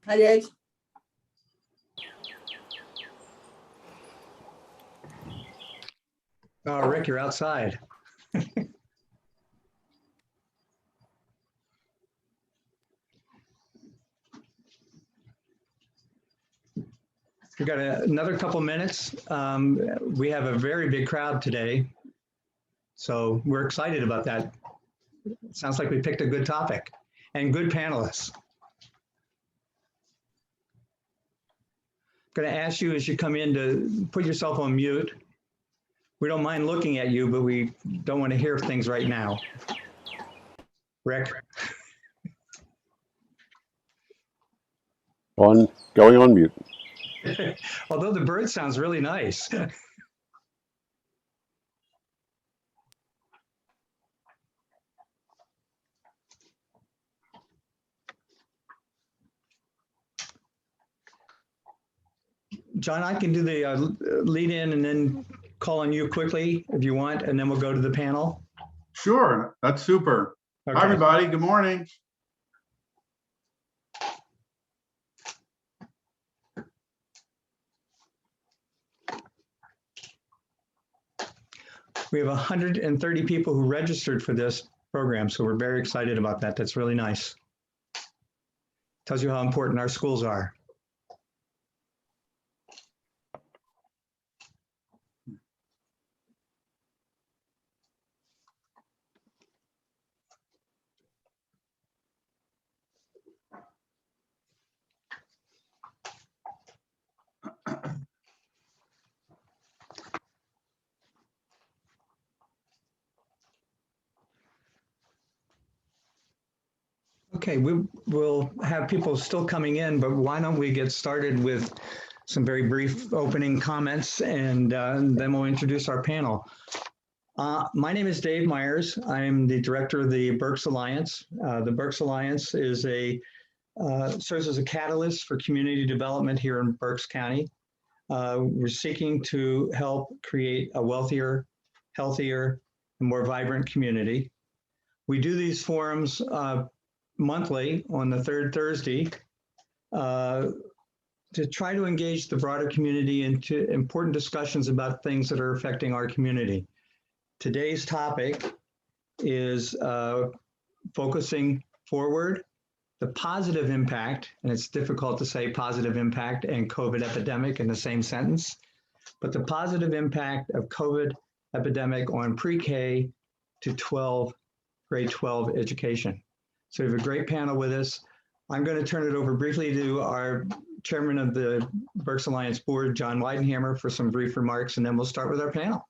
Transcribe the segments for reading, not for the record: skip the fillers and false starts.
Hi, Dave. Oh, Rick, you're outside. We've got another couple minutes. We have a very big crowd today, so we're excited about that. It sounds like we picked a good topic and good panelists. I'm going to ask you as you come in to put yourself on mute. We don't mind looking at you, but we don't want to hear things right now. Rick? Going on mute. Although the bird sounds really nice. John, I can do the lead in and then call on you quickly if you want, and then we'll go to the panel. Sure, that's super. Okay. Hi, everybody. Good morning. We have 130 people who registered for this program, so we're very excited about that. That's really nice. Tells you how important our schools are. Okay, we will have people still coming in, but why don't we get started with some very brief opening comments, and then we'll introduce our panel. My name is Dave Myers. I'm the director of the Berks Alliance. The Berks Alliance is serves as a catalyst for community development here in Berks County. We're seeking to help create a wealthier, healthier, and more vibrant community. We do these forums monthly on the third Thursday to try to engage the broader community into important discussions about things that are affecting our community. Today's topic is focusing forward, the positive impact, and it's difficult to say positive impact and COVID epidemic in the same sentence, but the positive impact of COVID epidemic on pre-K to 12, grade 12 education. So we have a great panel with us. I'm going to turn it over briefly to our chairman of the Berks Alliance board, John Weidenhammer, for some brief remarks, and then we'll start with our panel.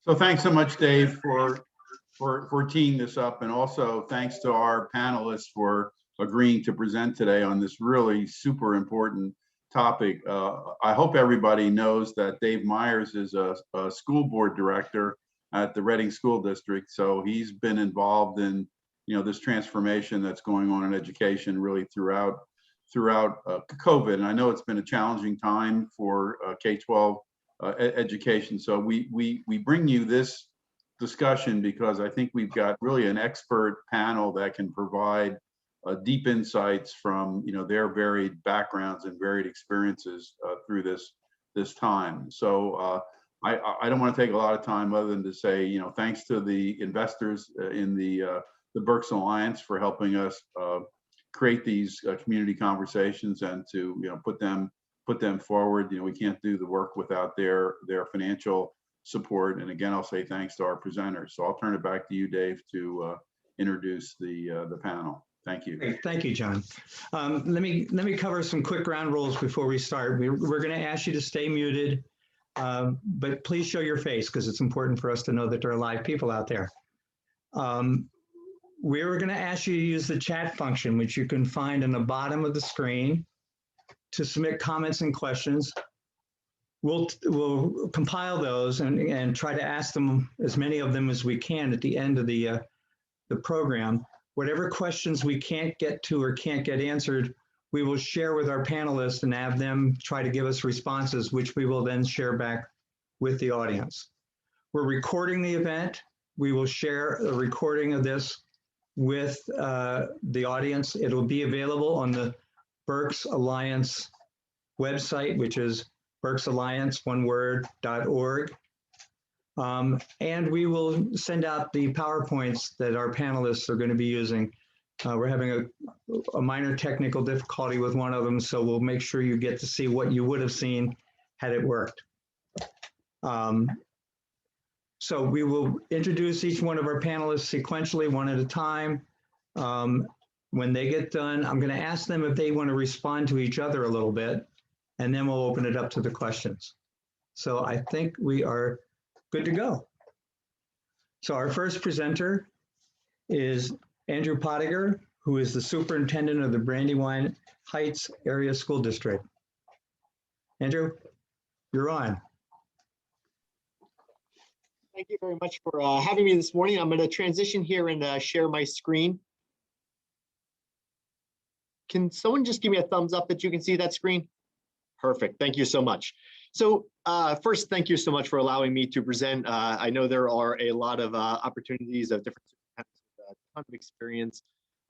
So thanks so much, Dave, for teeing this up, and also thanks to our panelists for agreeing to present today on this really super important topic. I hope everybody knows that Dave Myers is a school board director at the Reading School District, so he's been involved in this transformation that's going on in education really throughout COVID. And I know it's been a challenging time for K-12 education. So we bring you this discussion because I think we've got really an expert panel that can provide deep insights from their varied backgrounds and varied experiences through this time. So I don't want to take a lot of time other than to say thanks to the investors in the Berks Alliance for helping us create these community conversations and to put them forward. We can't do the work without their financial support. And again, I'll say thanks to our presenters. So I'll turn it back to you, Dave, to introduce the panel. Thank you. Great. Thank you, John. Let me cover some quick ground rules before we start. We're going to ask you to stay muted, but please show your face because it's important for us to know that there are live people out there. We're going to ask you to use the chat function, which you can find on the bottom of the screen, to submit comments and questions. We'll compile those and try to ask them, as many of them as we can, at the end of the program. Whatever questions we can't get to or can't get answered, we will share with our panelists and have them try to give us responses, which we will then share back with the audience. We're recording the event. We will share a recording of this with the audience. It'll be available on the Berks Alliance website, which is berksalliance.org. And we will send out the PowerPoints that our panelists are going to be using. We're having a minor technical difficulty with one of them, so we'll make sure you get to see what you would have seen had it worked. So we will introduce each one of our panelists sequentially, one at a time. When they get done, I'm going to ask them if they want to respond to each other a little bit, and then we'll open it up to the questions. So I think we are good to go. So our first presenter is Andrew Pottinger, who is the superintendent of the Brandywine Heights Area School District. Andrew, you're on. Thank you very much for having me this morning. I'm going to transition here and share my screen. Can someone just give me a thumbs up that you can see that screen? Perfect. Thank you so much. So first, thank you so much for allowing me to present. I know there are a lot of opportunities of different a ton of experience,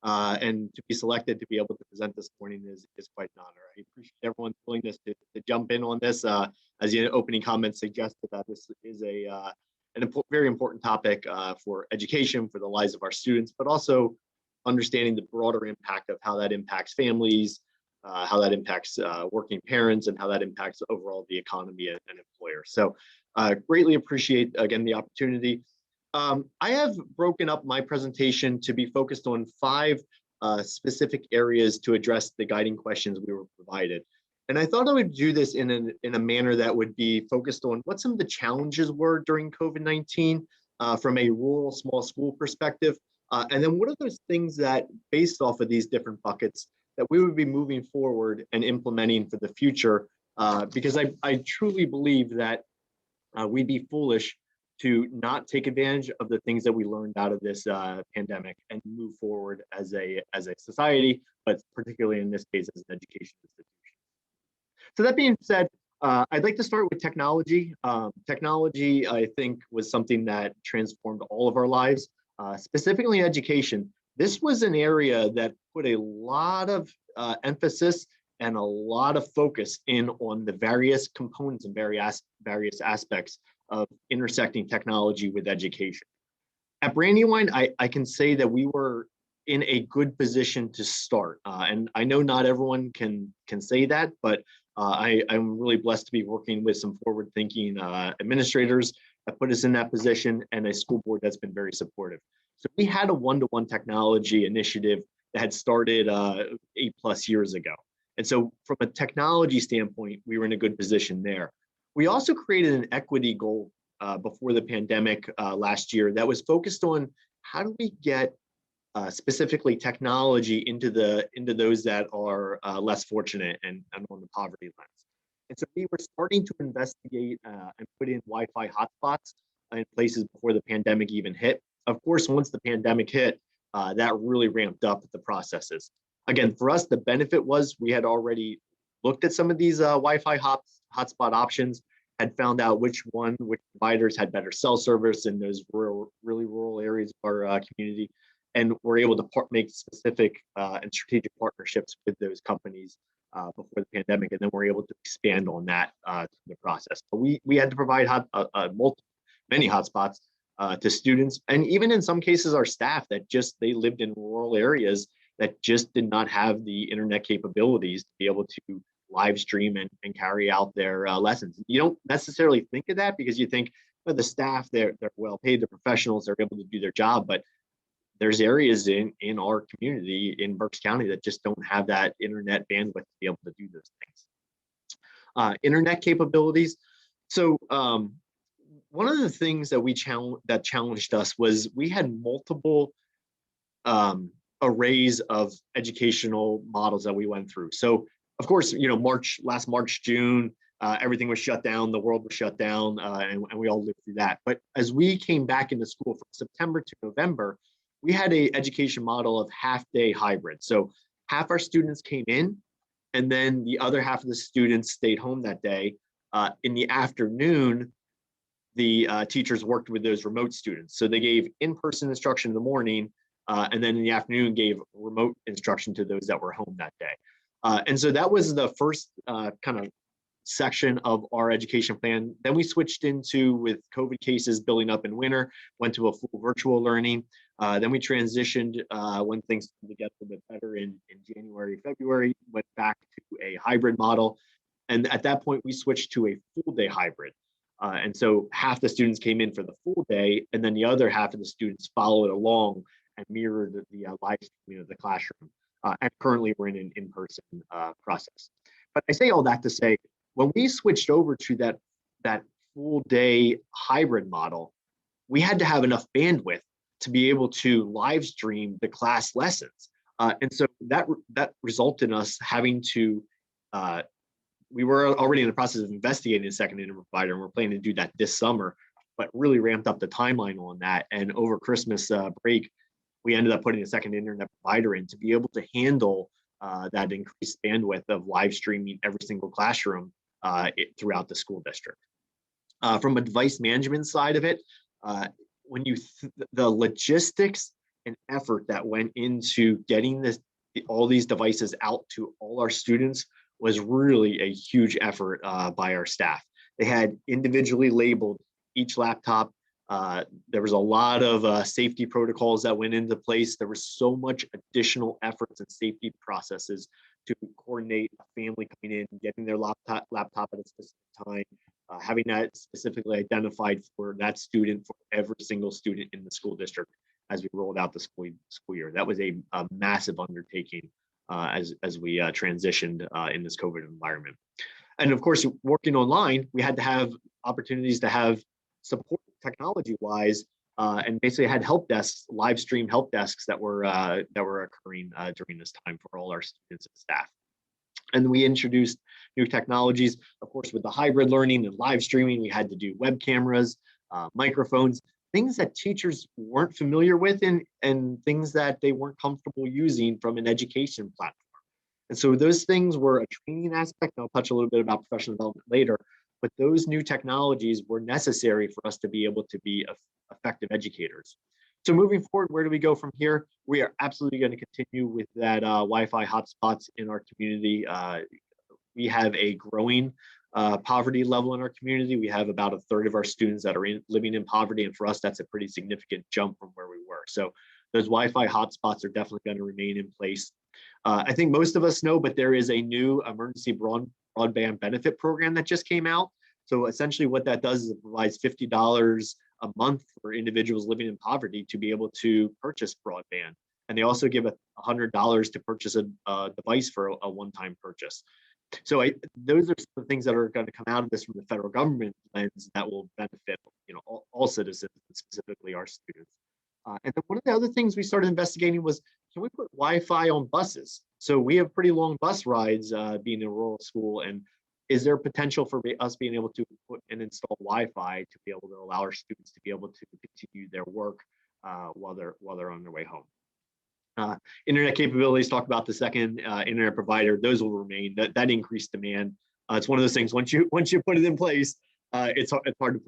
and to be selected to be able to present this morning is quite an honor. I appreciate everyone's willingness to jump in on this. As the opening comments suggested, that this is very important topic for education, for the lives of our students, but also understanding the broader impact of how that impacts families, how that impacts working parents, and how that impacts overall the economy and employers. So greatly appreciate, again, the opportunity. I have broken up my presentation to be focused on 5 specific areas to address the guiding questions we were provided. And I thought I would do this in a manner that would be focused on what some of the challenges were during COVID-19 from a rural small school perspective. And then what are those things that, based off of these different buckets, that we would be moving forward and implementing for the future, because I truly believe that we'd be foolish to not take advantage of the things that we learned out of this pandemic and move forward as a society, but particularly in this case as an education institution. So that being said, I'd like to start with technology. Technology, I think, was something that transformed all of our lives, specifically in education. This was an area that put a lot of emphasis and a lot of focus in on the various components and various aspects of intersecting technology with education. At Brandywine, I can say that we were in a good position to start. And I know not everyone can say that, but I'm really blessed to be working with some forward-thinking administrators that put us in that position, and a school board that's been very supportive. So we had a one-to-one technology initiative that had started 8+ years ago. And so from a technology standpoint, we were in a good position there. We also created an equity goal before the pandemic last year that was focused on how do we get specifically technology into those that are less fortunate and on the poverty lens. And so we were starting to investigate and put in Wi-Fi hotspots in places before the pandemic even hit. Of course, once the pandemic hit, that really ramped up the processes. Again, for us, the benefit was we had already looked at some of these Wi-Fi hotspot options, had found out which providers had better cell service in those really rural areas of our community, and we're able to make specific and strategic partnerships with those companies before the pandemic, and then we're able to expand on that through the process. But we had to provide many hotspots to students, and even in some cases our staff that they lived in rural areas that just did not have the internet capabilities to be able to live stream and carry out their lessons. You don't necessarily think of that because you think, well, the staff, they're well paid, they're professionals, they're able to do their job, but there's areas in our community in Berks County that just don't have that internet bandwidth to be able to do those things. Internet capabilities. So one of the things that challenged us was we had multiple arrays of educational models that we went through. So of course, last March, June, everything was shut down, the world was shut down, and we all lived through that. But as we came back into school from September to November, we had an education model of half-day hybrid. So half our students came in, and then the other half of the students stayed home that day. In the afternoon, the teachers worked with those remote students. So they gave in-person instruction in the morning, and then in the afternoon gave remote instruction to those that were home that day. And so that was the first kind of section of our education plan. Then we switched into, with COVID cases building up in winter, went to a full virtual learning. Then we transitioned when things started to get a little bit better in January, February, went back to a hybrid model. And at that point, we switched to a full day hybrid. And so half the students came in for the full day, and then the other half of the students followed along and mirrored the live streaming of the classroom. And currently we're in an in-person process. But I say all that to say, when we switched over to that full day hybrid model, we had to have enough bandwidth to be able to live stream the class lessons. And so that resulted in us having to, we were already in the process of investigating a second internet provider, and we're planning to do that this summer, but really ramped up the timeline on that. And over Christmas break, we ended up putting a second internet provider in to be able to handle that increased bandwidth of live streaming every single classroom throughout the school district. From a device management side of it, when the logistics and effort that went into getting all these devices out to all our students was really a huge effort by our staff. They had individually labeled each laptop. There was a lot of safety protocols that went into place. There was so much additional efforts and safety processes to coordinate a family coming in, getting their laptop at a specific time, having that specifically identified for that student, for every single student in the school district as we rolled out the school year. That was a massive undertaking as we transitioned in this COVID environment. And of course, working online, we had to have opportunities to have support technology-wise, and basically had help desks, live stream help desks that were occurring during this time for all our students and staff. And we introduced new technologies, of course, with the hybrid learning and live streaming. We had to do web cameras, microphones, things that teachers weren't familiar with, and things that they weren't comfortable using from an education platform. And so those things were a training aspect. I'll touch a little bit about professional development later, but those new technologies were necessary for us to be able to be effective educators. So moving forward, where do we go from here? We are absolutely going to continue with that Wi-Fi hotspots in our community. We have a growing poverty level in our community. We have about a third of our students that are living in poverty, and for us, that's a pretty significant jump from where we were. So those Wi-Fi hotspots are definitely going to remain in place. I think most of us know, but there is a new emergency broadband benefit program that just came out. So essentially what that does is it provides $50 a month for individuals living in poverty to be able to purchase broadband. And they also give $100 to purchase a device for a one-time purchase. So those are some of the things that are going to come out of this from the federal government lens that will benefit, all citizens, specifically our students. And then one of the other things we started investigating was, can we put Wi-Fi on buses? So we have pretty long bus rides being in a rural school, and is there potential for us being able to put and install Wi-Fi to be able to allow our students to be able to continue their work while they're on their way home? Internet capabilities, talk about the second internet provider, those will remain. That increased demand. It's one of those things, once you put it in place, it's hard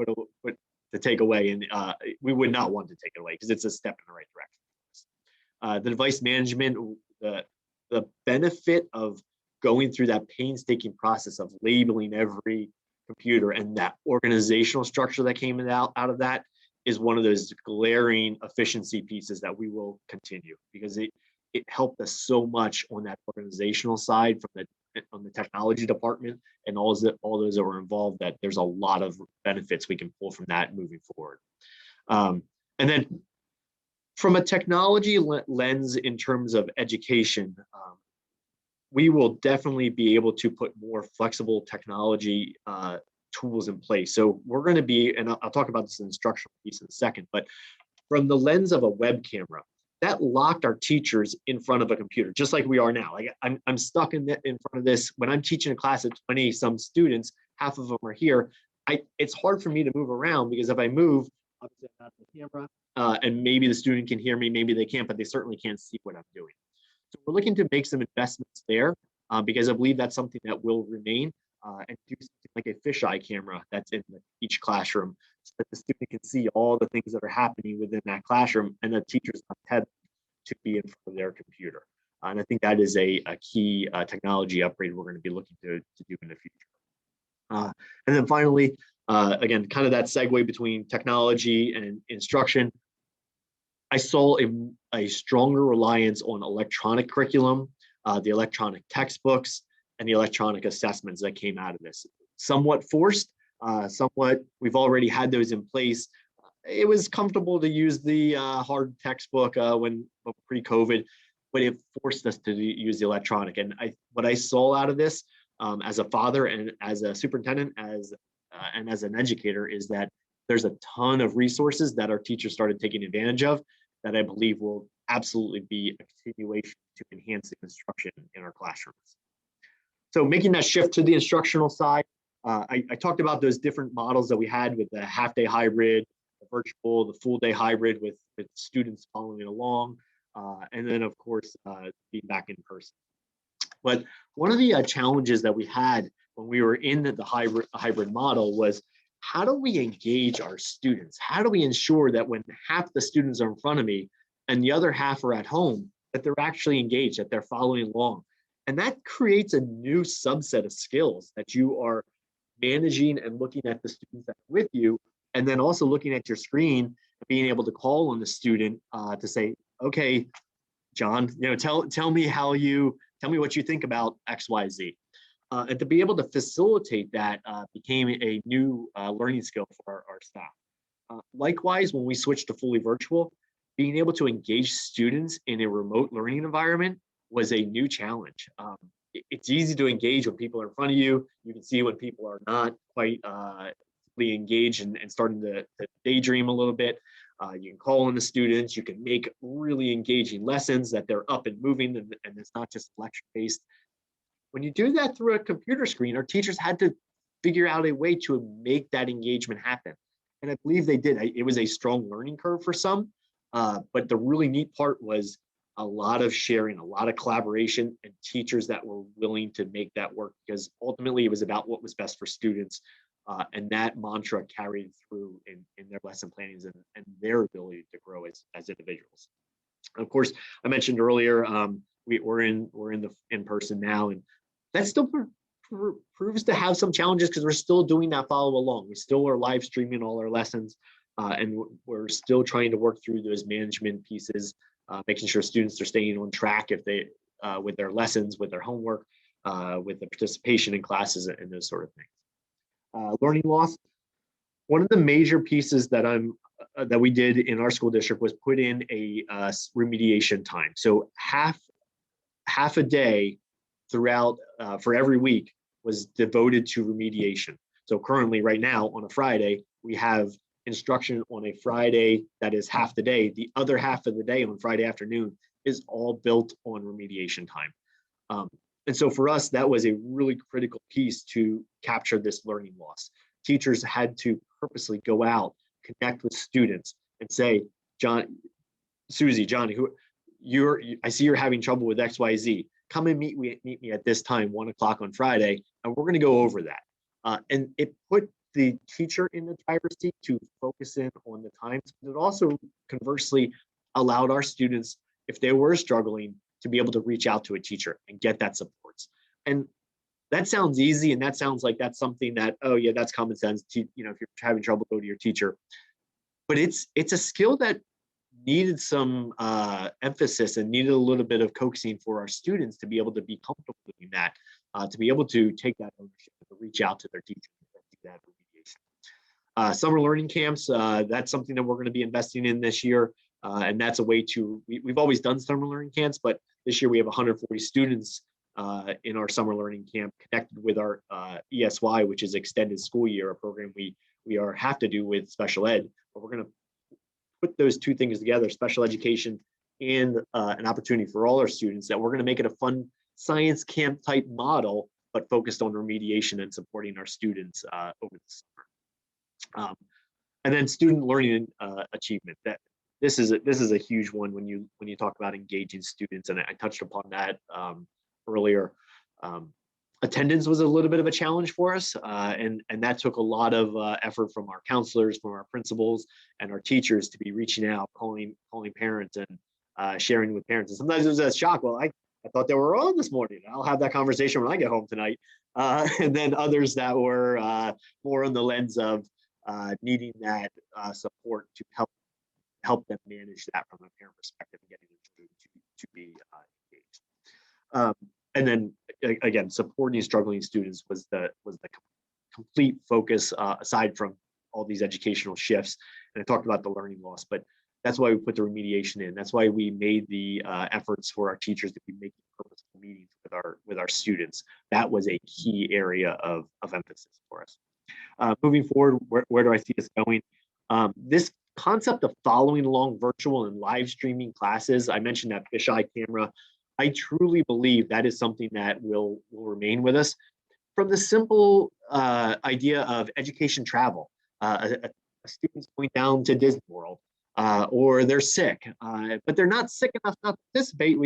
to take away, and we would not want to take it away because it's a step in the right direction. The device management, the benefit of going through that painstaking process of labeling every computer and that organizational structure that came out of that is one of those glaring efficiency pieces that we will continue, because it helped us so much on that organizational side on the technology department and all those that were involved, that there's a lot of benefits we can pull from that moving forward. And then from a technology lens in terms of education, we will definitely be able to put more flexible technology tools in place. So we're going to be, and I'll talk about this instructional piece in a second, but from the lens of a web camera, that locked our teachers in front of a computer, just like we are now. Like I'm stuck in front of this. When I'm teaching a class of 20 some students, half of them are here. It's hard for me to move around, because if I move, obviously I'm out of the camera, and maybe the student can hear me, maybe they can't, but they certainly can't see what I'm doing. So we're looking to make some investments there, because I believe that's something that will remain, and do something like a fisheye camera that's in each classroom, so that the student can see all the things that are happening within that classroom, and the teacher's not tethered to be in front of their computer. And I think that is a key technology upgrade we're going to be looking to do in the future. And then finally, again, kind of that segue between technology and instruction. I saw a stronger reliance on electronic curriculum, the electronic textbooks, and the electronic assessments that came out of this. Somewhat forced, somewhat we've already had those in place. It was comfortable to use the hard textbook when pre-COVID, but it forced us to use the electronic. And what I saw out of this as a father and as a superintendent, and as an educator, is that there's a ton of resources that our teachers started taking advantage of that I believe will absolutely be a continuation to enhancing instruction in our classrooms. So making that shift to the instructional side, I talked about those different models that we had with the half-day hybrid, the virtual, the full-day hybrid with students following along, and then of course being back in person. But one of the challenges that we had when we were in the hybrid model was, how do we engage our students? How do we ensure that when half the students are in front of me and the other half are at home, that they're actually engaged, that they're following along? And that creates a new subset of skills that you are managing and looking at the students that are with you, and then also looking at your screen and being able to call on the student to say, okay, John, tell me what you think about X, Y, Z. And to be able to facilitate that became a new learning skill for our staff. Likewise, when we switched to fully virtual, being able to engage students in a remote learning environment was a new challenge. It's easy to engage when people are in front of you. You can see when people are not quite fully engaged and starting to daydream a little bit. You can call on the students. You can make really engaging lessons that they're up and moving, and it's not just lecture-based. When you do that through a computer screen, our teachers had to figure out a way to make that engagement happen. And I believe they did. It was a strong learning curve for some, but the really neat part was a lot of sharing, a lot of collaboration, and teachers that were willing to make that work, because ultimately it was about what was best for students. And that mantra carried through in their lesson plannings and their ability to grow as individuals. And of course, I mentioned earlier, we're in person now, and that still proves to have some challenges because we're still doing that follow along. We still are live streaming all our lessons, and we're still trying to work through those management pieces, making sure students are staying on track if they with their lessons, with their homework, with the participation in classes, and those sort of things. Learning loss. One of the major pieces that we did in our school district was put in a remediation time. So half a day throughout for every week was devoted to remediation. So currently, right now, on a Friday, we have instruction on a Friday that is half the day. The other half of the day on Friday afternoon is all built on remediation time. And so for us, that was a really critical piece to capture this learning loss. Teachers had to purposely go out, connect with students, and say, John, Susie, Johnny, I see you're having trouble with XYZ. Come and meet me at this time, 1 o'clock on Friday, and we're going to go over that. And it put the teacher in the driver's seat to focus in on the times, but it also conversely allowed our students, if they were struggling, to be able to reach out to a teacher and get that support. And that sounds easy, and that sounds like that's something that, oh yeah, that's common sense. If you're having trouble, go to your teacher. But it's a skill that needed some emphasis and needed a little bit of coaxing for our students to be able to be comfortable doing that, to be able to take that ownership, to reach out to their teacher and do that remediation. Summer learning camps, that's something that we're going to be investing in this year. And that's a way to, we've always done summer learning camps, but this year we have 140 students in our summer learning camp connected with our ESY, which is extended school year, a program we have to do with special ed. But we're going to put those two things together, special education and an opportunity for all our students, that we're going to make it a fun science camp type model, but focused on remediation and supporting our students over the summer. And then student learning achievement. This is a huge one when you talk about engaging students, and I touched upon that earlier. Attendance was a little bit of a challenge for us, and that took a lot of effort from our counselors, from our principals, and our teachers to be reaching out, calling parents, and sharing with parents. And sometimes it was a shock. Well, I thought they were on this morning. I'll have that conversation when I get home tonight. And then others that were more on the lens of needing that support to help them manage that from a parent perspective and getting their children to be engaged. And then again, supporting struggling students was the complete focus aside from all these educational shifts. And I talked about the learning loss, but that's why we put the remediation in. That's why we made the efforts for our teachers to be making purposeful meetings with our students. That was a key area of emphasis for us. Moving forward, where do I see us going? This concept of following along virtual and live streaming classes, I mentioned that fisheye camera. I truly believe that is something that will remain with us. From the simple idea of education travel, a student's going down to Disney World, or they're sick, but they're not sick enough not to participate.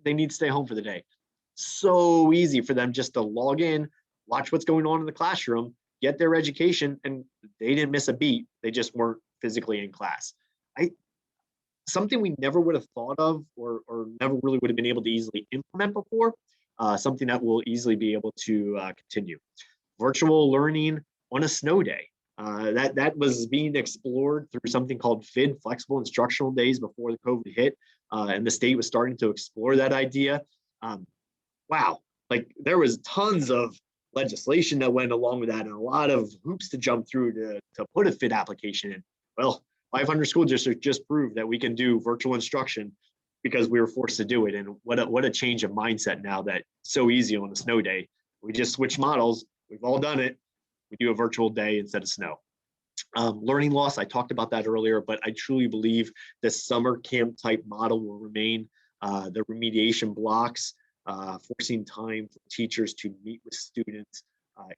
They need to stay home for the day. So easy for them just to log in, watch what's going on in the classroom, get their education, and they didn't miss a beat. They just weren't physically in class. Something we never would have thought of or never really would have been able to easily implement before, something that we'll easily be able to continue. Virtual learning on a snow day. That was being explored through something called FID, Flexible Instructional Days, before the COVID hit, and the state was starting to explore that idea. Wow, like there was tons of legislation that went along with that and a lot of hoops to jump through to put a FID application in. Well, 500 school districts just proved that we can do virtual instruction because we were forced to do it. And what a change of mindset now that it's so easy on a snow day. We just switch models. We've all done it. We do a virtual day instead of snow. Learning loss, I talked about that earlier, but I truly believe the summer camp type model will remain. The remediation blocks, forcing time for teachers to meet with students,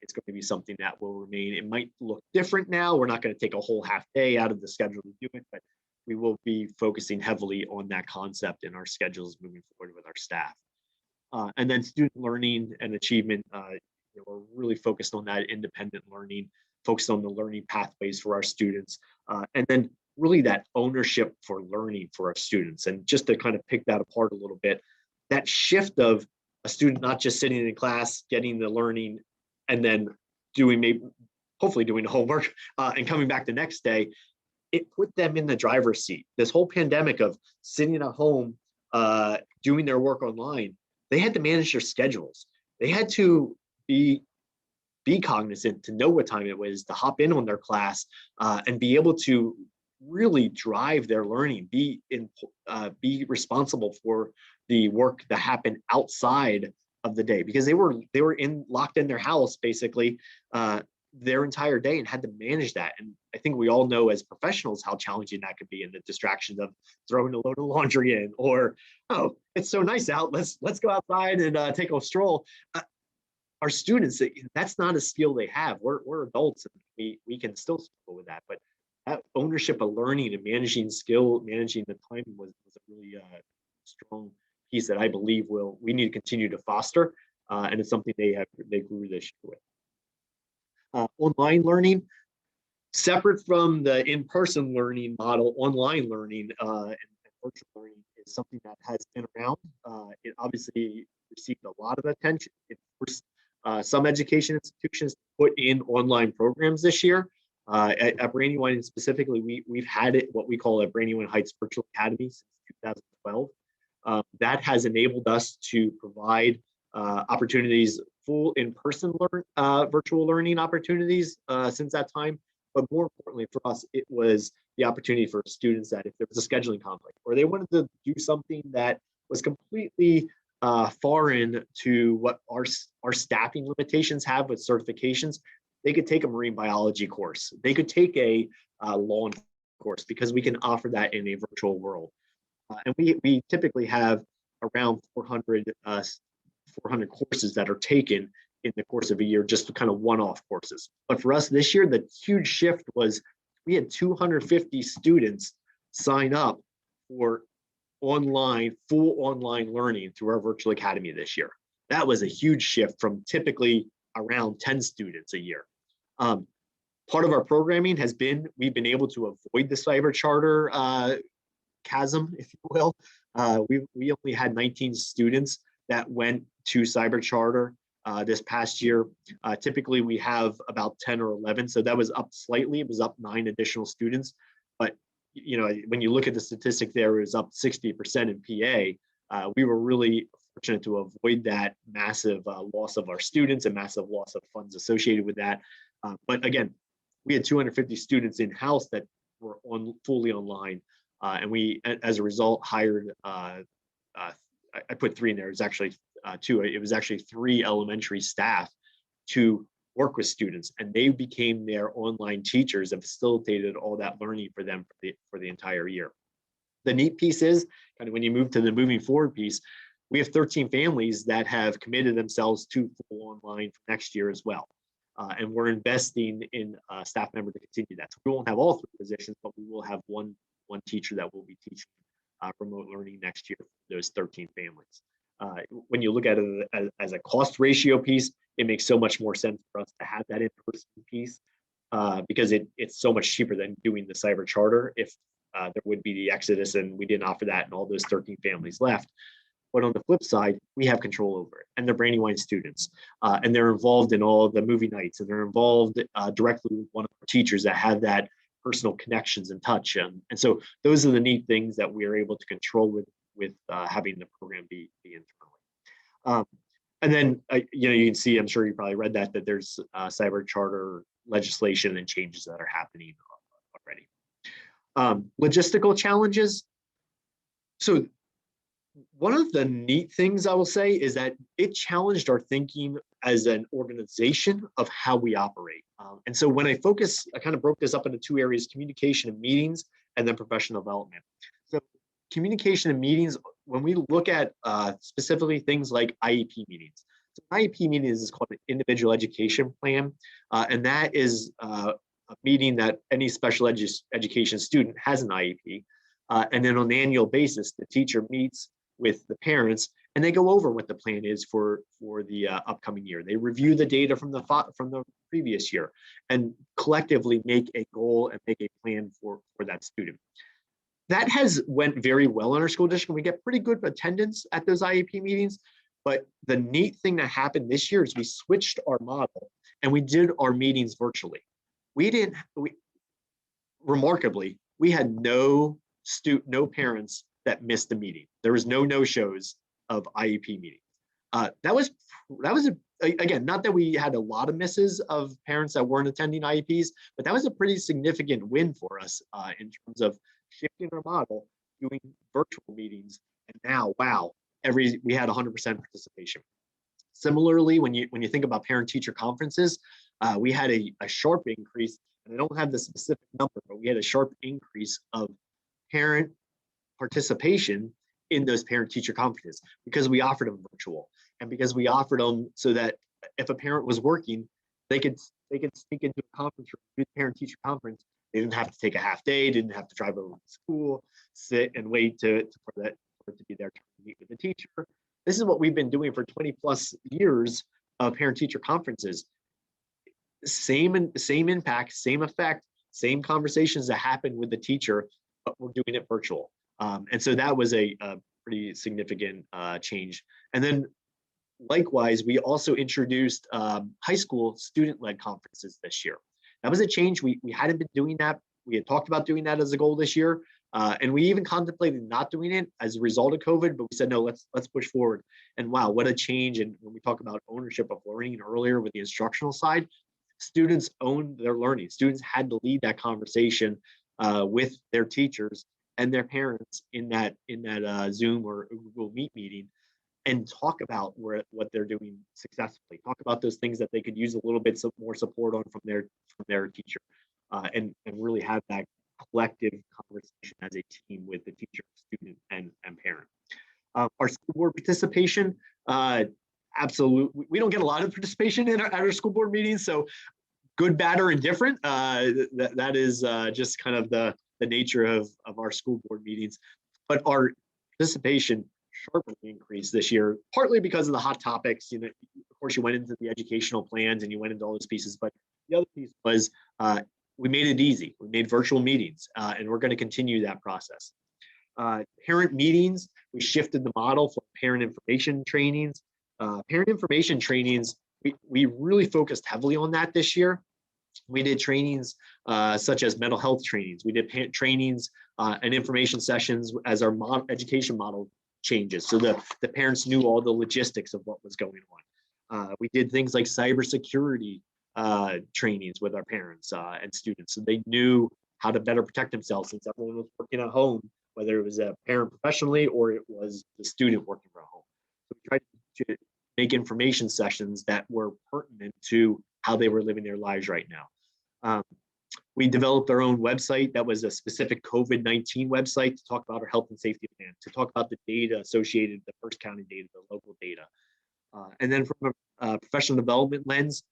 it's going to be something that will remain. It might look different now. We're not going to take a whole half day out of the schedule to do it, but we will be focusing heavily on that concept in our schedules moving forward with our staff. And then student learning and achievement, we're really focused on that independent learning, focused on the learning pathways for our students, and then really that ownership for learning for our students. And just to kind of pick that apart a little bit, that shift of a student not just sitting in class, getting the learning, and then hopefully doing the homework and coming back the next day, it put them in the driver's seat. This whole pandemic of sitting at home, doing their work online, they had to manage their schedules. They had to be cognizant to know what time it was, to hop in on their class and be able to really drive their learning, be responsible for the work that happened outside of the day, because they were locked in their house basically their entire day and had to manage that. And I think we all know as professionals how challenging that could be, and the distractions of throwing a load of laundry in, or, oh, it's so nice out, let's go outside and take a stroll. Our students, that's not a skill they have. We're adults and we can still struggle with that, but that ownership of learning and managing the time was a really strong piece that I believe we need to continue to foster, and it's something they grew this year with. Online learning, separate from the in-person learning model, online learning and virtual learning is something that has been around. It obviously received a lot of attention. It forced some education institutions to put in online programs this year. At Brandywine specifically, we've had it, what we call a Brandywine Heights Virtual Academy since 2012. That has enabled us to provide opportunities, full in-person virtual learning opportunities since that time. But more importantly for us, it was the opportunity for students that if there was a scheduling conflict or they wanted to do something that was completely foreign to what our staffing limitations have with certifications, they could take a marine biology course. They could take a law enforcement course, because we can offer that in a virtual world. And we typically have around 400 courses that are taken in the course of a year, just kind of one-off courses. But for us this year, the huge shift was we had 250 students sign up for full online learning through our virtual academy this year. That was a huge shift from typically around 10 students a year. Part of our programming has been, we've been able to avoid the cyber charter chasm, if you will. We only had 19 students that went to Cyber Charter this past year. Typically, we have about 10 or 11, so that was up slightly. It was up 9 additional students. But when you look at the statistic there, it was up 60% in PA. We were really fortunate to avoid that massive loss of our students and massive loss of funds associated with that. But again, we had 250 students in-house that were fully online. And we, as a result, hired, I put 3 in there, it's actually 2. It was actually 3 elementary staff to work with students, and they became their online teachers and facilitated all that learning for them for the entire year. The neat piece is, kind of when you move to the moving forward piece, we have 13 families that have committed themselves to full online for next year as well. And we're investing in a staff member to continue that. So we won't have all 3 positions, but we will have one teacher that will be teaching remote learning next year for those 13 families. When you look at it as a cost ratio piece, it makes so much more sense for us to have that in-person piece because it's so much cheaper than doing the Cyber Charter if there would be the exodus and we didn't offer that and all those 13 families left. But on the flip side, we have control over it, and they're Brandywine students, and they're involved in all the movie nights, and they're involved directly with one of our teachers that have that personal connections and touch, and so those are the neat things that we are able to control with having the program be internally. And then you can see, I'm sure you probably read that there's Cyber Charter legislation and changes that are happening already. Logistical challenges. So one of the neat things I will say is that it challenged our thinking as an organization of how we operate. And so when I kind of broke this up into 2 areas, communication and meetings, and then professional development. So communication and meetings, when we look at specifically things like IEP meetings. So IEP meetings is called an individual education plan. And that is a meeting that any special education student has an IEP. And then on an annual basis, the teacher meets with the parents and they go over what the plan is for the upcoming year. They review the data from the previous year and collectively make a goal and make a plan for that student. That has went very well in our school district. We get pretty good attendance at those IEP meetings. But the neat thing that happened this year is we switched our model and we did our meetings virtually. Remarkably, we had no parents that missed the meeting. There was no-shows of IEP meetings. That was again, not that we had a lot of misses of parents that weren't attending IEPs, but that was a pretty significant win for us in terms of shifting our model, doing virtual meetings, and now, wow, we had 100% participation. Similarly, when you think about parent-teacher conferences, we had a sharp increase, and I don't have the specific number, but we had a sharp increase of parent participation in those parent-teacher conferences because we offered them virtual, and because we offered them so that if a parent was working, they could sneak into a conference room, do the parent-teacher conference. They didn't have to take a half day, didn't have to drive over to school, sit and wait for it to be their turn to meet with the teacher. This is what we've been doing for 20 plus years of parent-teacher conferences. Same impact, same effect, same conversations that happen with the teacher, but we're doing it virtual. And so that was a pretty significant change. And then likewise, we also introduced high school student-led conferences this year. That was a change. We hadn't been doing that. We had talked about doing that as a goal this year. And we even contemplated not doing it as a result of COVID, but we said, no, let's push forward. And wow, what a change. And when we talk about ownership of learning earlier with the instructional side, students owned their learning. Students had to lead that conversation with their teachers and their parents in that Zoom or Google Meet meeting, and talk about what they're doing successfully. Talk about those things that they could use a little bit more support on from their teacher, and really have that collective conversation as a team with the teacher, student, and parent. Our school board participation, absolutely, we don't get a lot of participation at our school board meetings, so good, bad, or indifferent. That is just kind of the nature of our school board meetings. But our participation sharply increased this year, partly because of the hot topics. Of course, you went into the educational plans and you went into all those pieces, but the other piece was we made it easy. We made virtual meetings, and we're going to continue that process. Parent meetings, we shifted the model for parent information trainings. Parent information trainings, we really focused heavily on that this year. We did trainings such as mental health trainings. We did trainings and information sessions as our education model changes. So the parents knew all the logistics of what was going on. We did things like cybersecurity trainings with our parents and students. So they knew how to better protect themselves since everyone was working at home, whether it was a parent professionally or it was the student working from home. So we tried to make information sessions that were pertinent to how they were living their lives right now. We developed our own website that was a specific COVID-19 website to talk about our health and safety plan, to talk about the data associated with the First County data, the local data. And then from a professional development lens,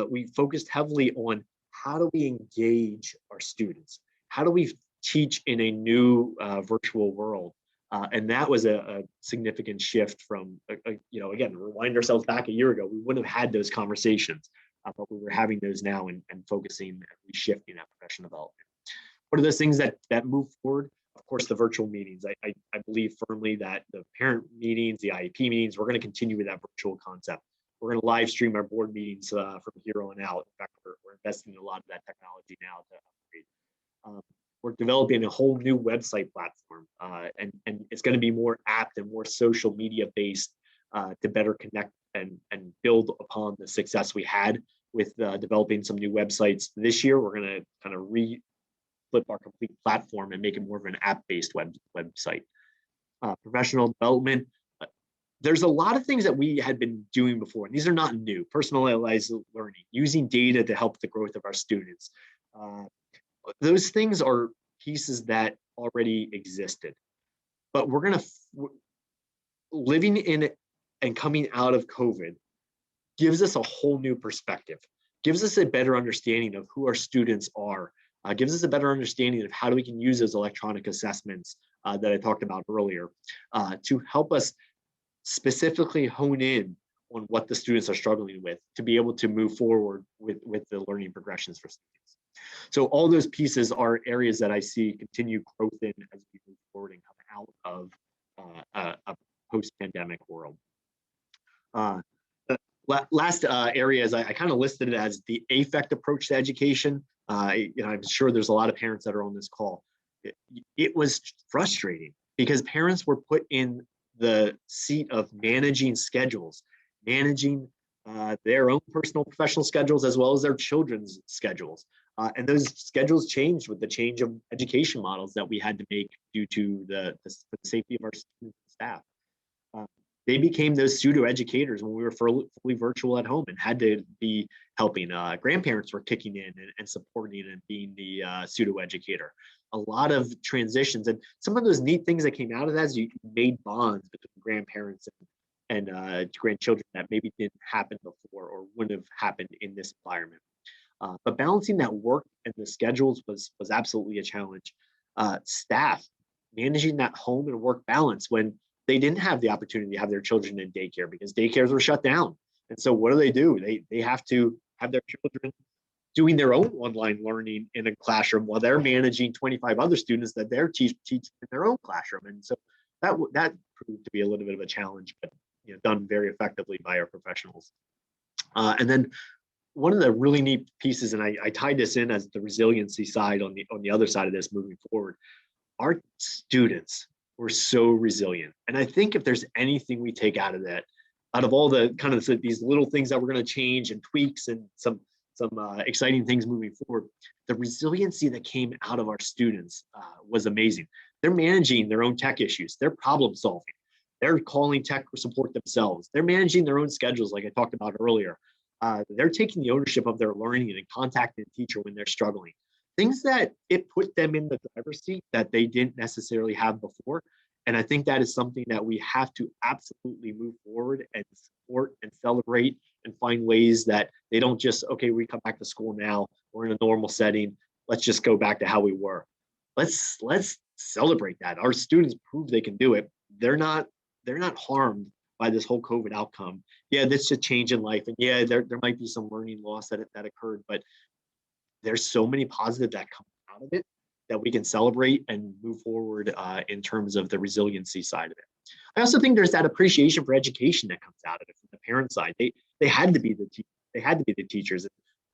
we focused heavily on how do we engage our students? How do we teach in a new virtual world? And that was a significant shift from, again, rewind ourselves back a year ago, we wouldn't have had those conversations, but we were having those now and focusing and reshifting that professional development. What are those things that move forward? Of course, the virtual meetings. I believe firmly that the parent meetings, the IEP meetings, we're going to continue with that virtual concept. We're going to live stream our board meetings from here on out. In fact, we're investing in a lot of that technology now to upgrade. We're developing a whole new website platform, and it's going to be more app and more social media based to better connect and build upon the success we had with developing some new websites. This year, we're going to kind of flip our complete platform and make it more of an app-based website. Professional development. There's a lot of things that we had been doing before, and these are not new. Personalized learning, using data to help the growth of our students. Those things are pieces that already existed, but we're going to, living in it and coming out of COVID gives us a whole new perspective, gives us a better understanding of who our students are, gives us a better understanding of how we can use those electronic assessments that I talked about earlier to help us specifically hone in on what the students are struggling with to be able to move forward with the learning progressions for students. So all those pieces are areas that I see continued growth in as we move forward and come out of a post-pandemic world. The last areas I kind of listed it as the affect approach to education. I'm sure there's a lot of parents that are on this call. It was frustrating because parents were put in the seat of managing schedules, managing their own personal professional schedules as well as their children's schedules. And those schedules changed with the change of education models that we had to make due to the safety of our students and staff. They became those pseudo educators when we were fully virtual at home and had to be helping. Grandparents were kicking in and supporting and being the pseudo educator. A lot of transitions and some of those neat things that came out of that is you made bonds between grandparents and grandchildren that maybe didn't happen before or wouldn't have happened in this environment. But balancing that work and the schedules was absolutely a challenge. Staff managing that home and work balance when they didn't have the opportunity to have their children in daycare because daycares were shut down. And so what do? They have to have their children doing their own online learning in a classroom while they're managing 25 other students that they're teaching in their own classroom. And so that proved to be a little bit of a challenge, but done very effectively by our professionals. And then one of the really neat pieces, and I tied this in as the resiliency side on the other side of this moving forward, our students were so resilient. And I think if there's anything we take out of that, out of all the kind of these little things that we're going to change and tweaks and some exciting things moving forward, the resiliency that came out of our students was amazing. They're managing their own tech issues. They're problem solving. They're calling tech support themselves. They're managing their own schedules, like I talked about earlier. They're taking the ownership of their learning and contacting the teacher when they're struggling. Things that it put them in the driver's seat that they didn't necessarily have before. And I think that is something that we have to absolutely move forward and support and celebrate and find ways that they don't just, okay, we come back to school now, we're in a normal setting, let's just go back to how we were. Let's celebrate that. Our students prove they can do it. They're not harmed by this whole COVID outcome. Yeah, that's a change in life. And yeah, there might be some learning loss that occurred, but there's so many positives that come out of it that we can celebrate and move forward in terms of the resiliency side of it. I also think there's that appreciation for education that comes out of it from the parent side. They had to be the teachers.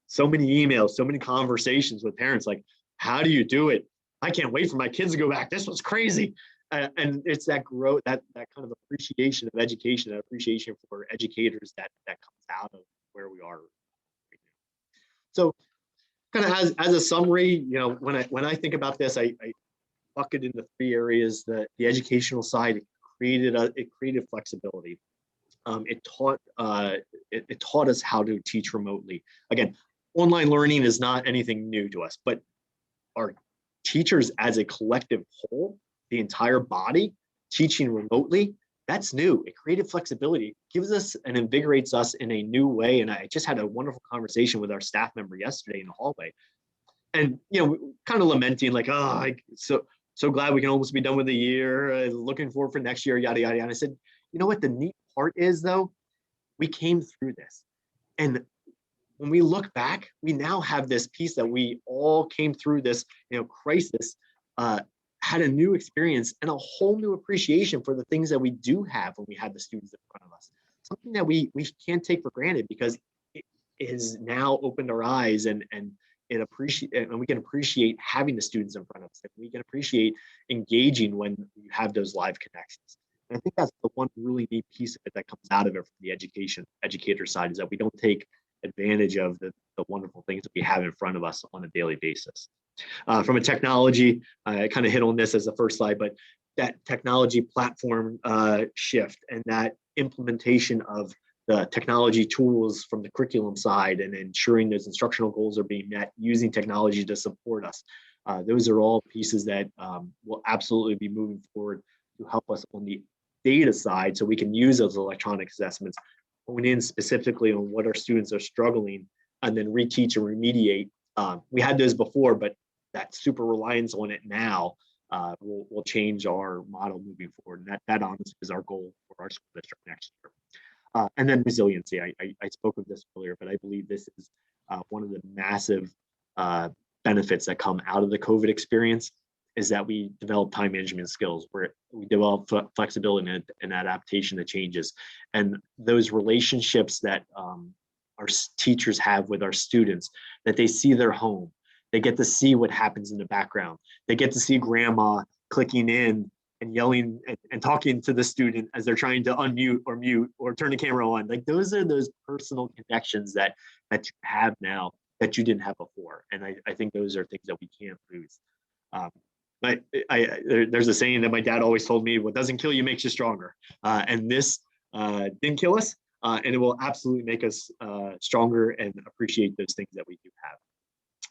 So many emails, so many conversations with parents like, how do you do it? I can't wait for my kids to go back. This was crazy. And it's that growth, that kind of appreciation of education, that appreciation for educators that comes out of where we are right now. So kind of as a summary, when I think about this, I bucket into 3 areas. The educational side, it created flexibility. It taught us how to teach remotely. Again, online learning is not anything new to us, but our teachers as a collective whole, the entire body teaching remotely, that's new. It created flexibility. It gives us and invigorates us in a new way. And I just had a wonderful conversation with our staff member yesterday in the hallway. And, kind of lamenting like, oh, so glad we can almost be done with the year, looking forward for next year, yada, yada, yada. And I said, you know what the neat part is though? We came through this. And when we look back, we now have this piece that we all came through this, crisis, had a new experience and a whole new appreciation for the things that we do have when we had the students in front of us. Something that we can't take for granted because it has now opened our eyes and we can appreciate having the students in front of us. And we can appreciate engaging when you have those live connections. And I think that's the one really neat piece of it that comes out of it from the educator side, is that we don't take advantage of the wonderful things that we have in front of us on a daily basis. From a technology, I kind of hit on this as the first slide, but that technology platform shift and that implementation of the technology tools from the curriculum side and ensuring those instructional goals are being met using technology to support us. Those are all pieces that will absolutely be moving forward to help us on the data side so we can use those electronic assessments, hone in specifically on what our students are struggling, and then reteach and remediate. We had those before, but that super reliance on it now will change our model moving forward. And that honestly is our goal for our school district next year. And then resiliency. I spoke of this earlier, but I believe this is one of the massive benefits that come out of the COVID experience, is that we develop time management skills, where we develop flexibility and adaptation to changes. And those relationships that our teachers have with our students, that they see their home, they get to see what happens in the background. They get to see grandma clicking in and yelling and talking to the student as they're trying to unmute or mute or turn the camera on. Like those are those personal connections that you have now that you didn't have before. And I think those are things that we can't lose. There's a saying that my dad always told me: what doesn't kill you makes you stronger. And this didn't kill us, and it will absolutely make us stronger and appreciate those things that we do have.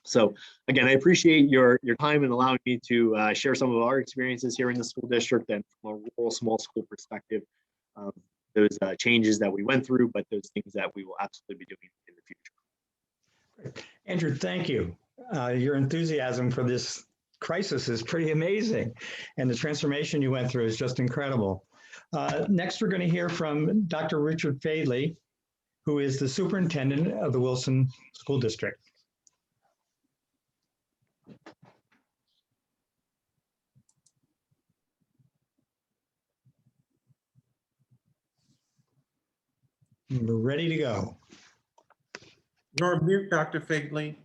So again, I appreciate your time and allowing me to share some of our experiences here in the school district and from a rural small school perspective, those changes that we went through, but those things that we will absolutely be doing in the future. Great. Andrew, thank you. Your enthusiasm for this crisis is pretty amazing, and the transformation you went through is just incredible. Next, we're going to hear from Dr. Richard Fadley, who is the superintendent of the Wilson School District. We're ready to go. You're on mute, Dr. Fadley. It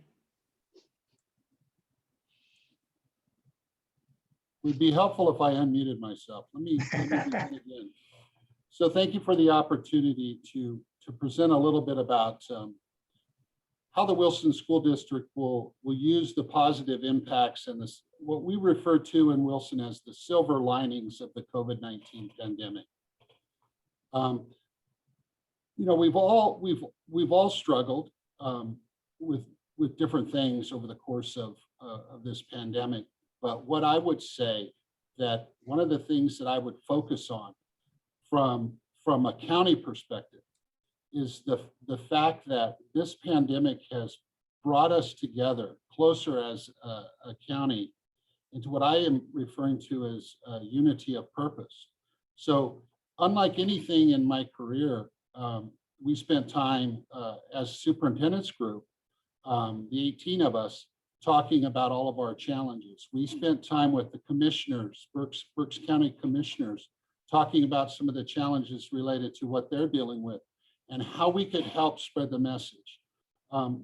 would be helpful if I unmuted myself. Let me begin again. So thank you for the opportunity to present a little bit about how the Wilson School District will use the positive impacts and this, what we refer to in Wilson as the silver linings of the COVID-19 pandemic. You know, we've all struggled with different things over the course of this pandemic. But what I would say, that one of the things that I would focus on from a county perspective is the fact that this pandemic has brought us together closer as a county into what I am referring to as unity of purpose. So unlike anything in my career, we spent time as superintendent's group, the 18 of us, talking about all of our challenges. We spent time with the commissioners, Berks County commissioners, talking about some of the challenges related to what they're dealing with and how we could help spread the message.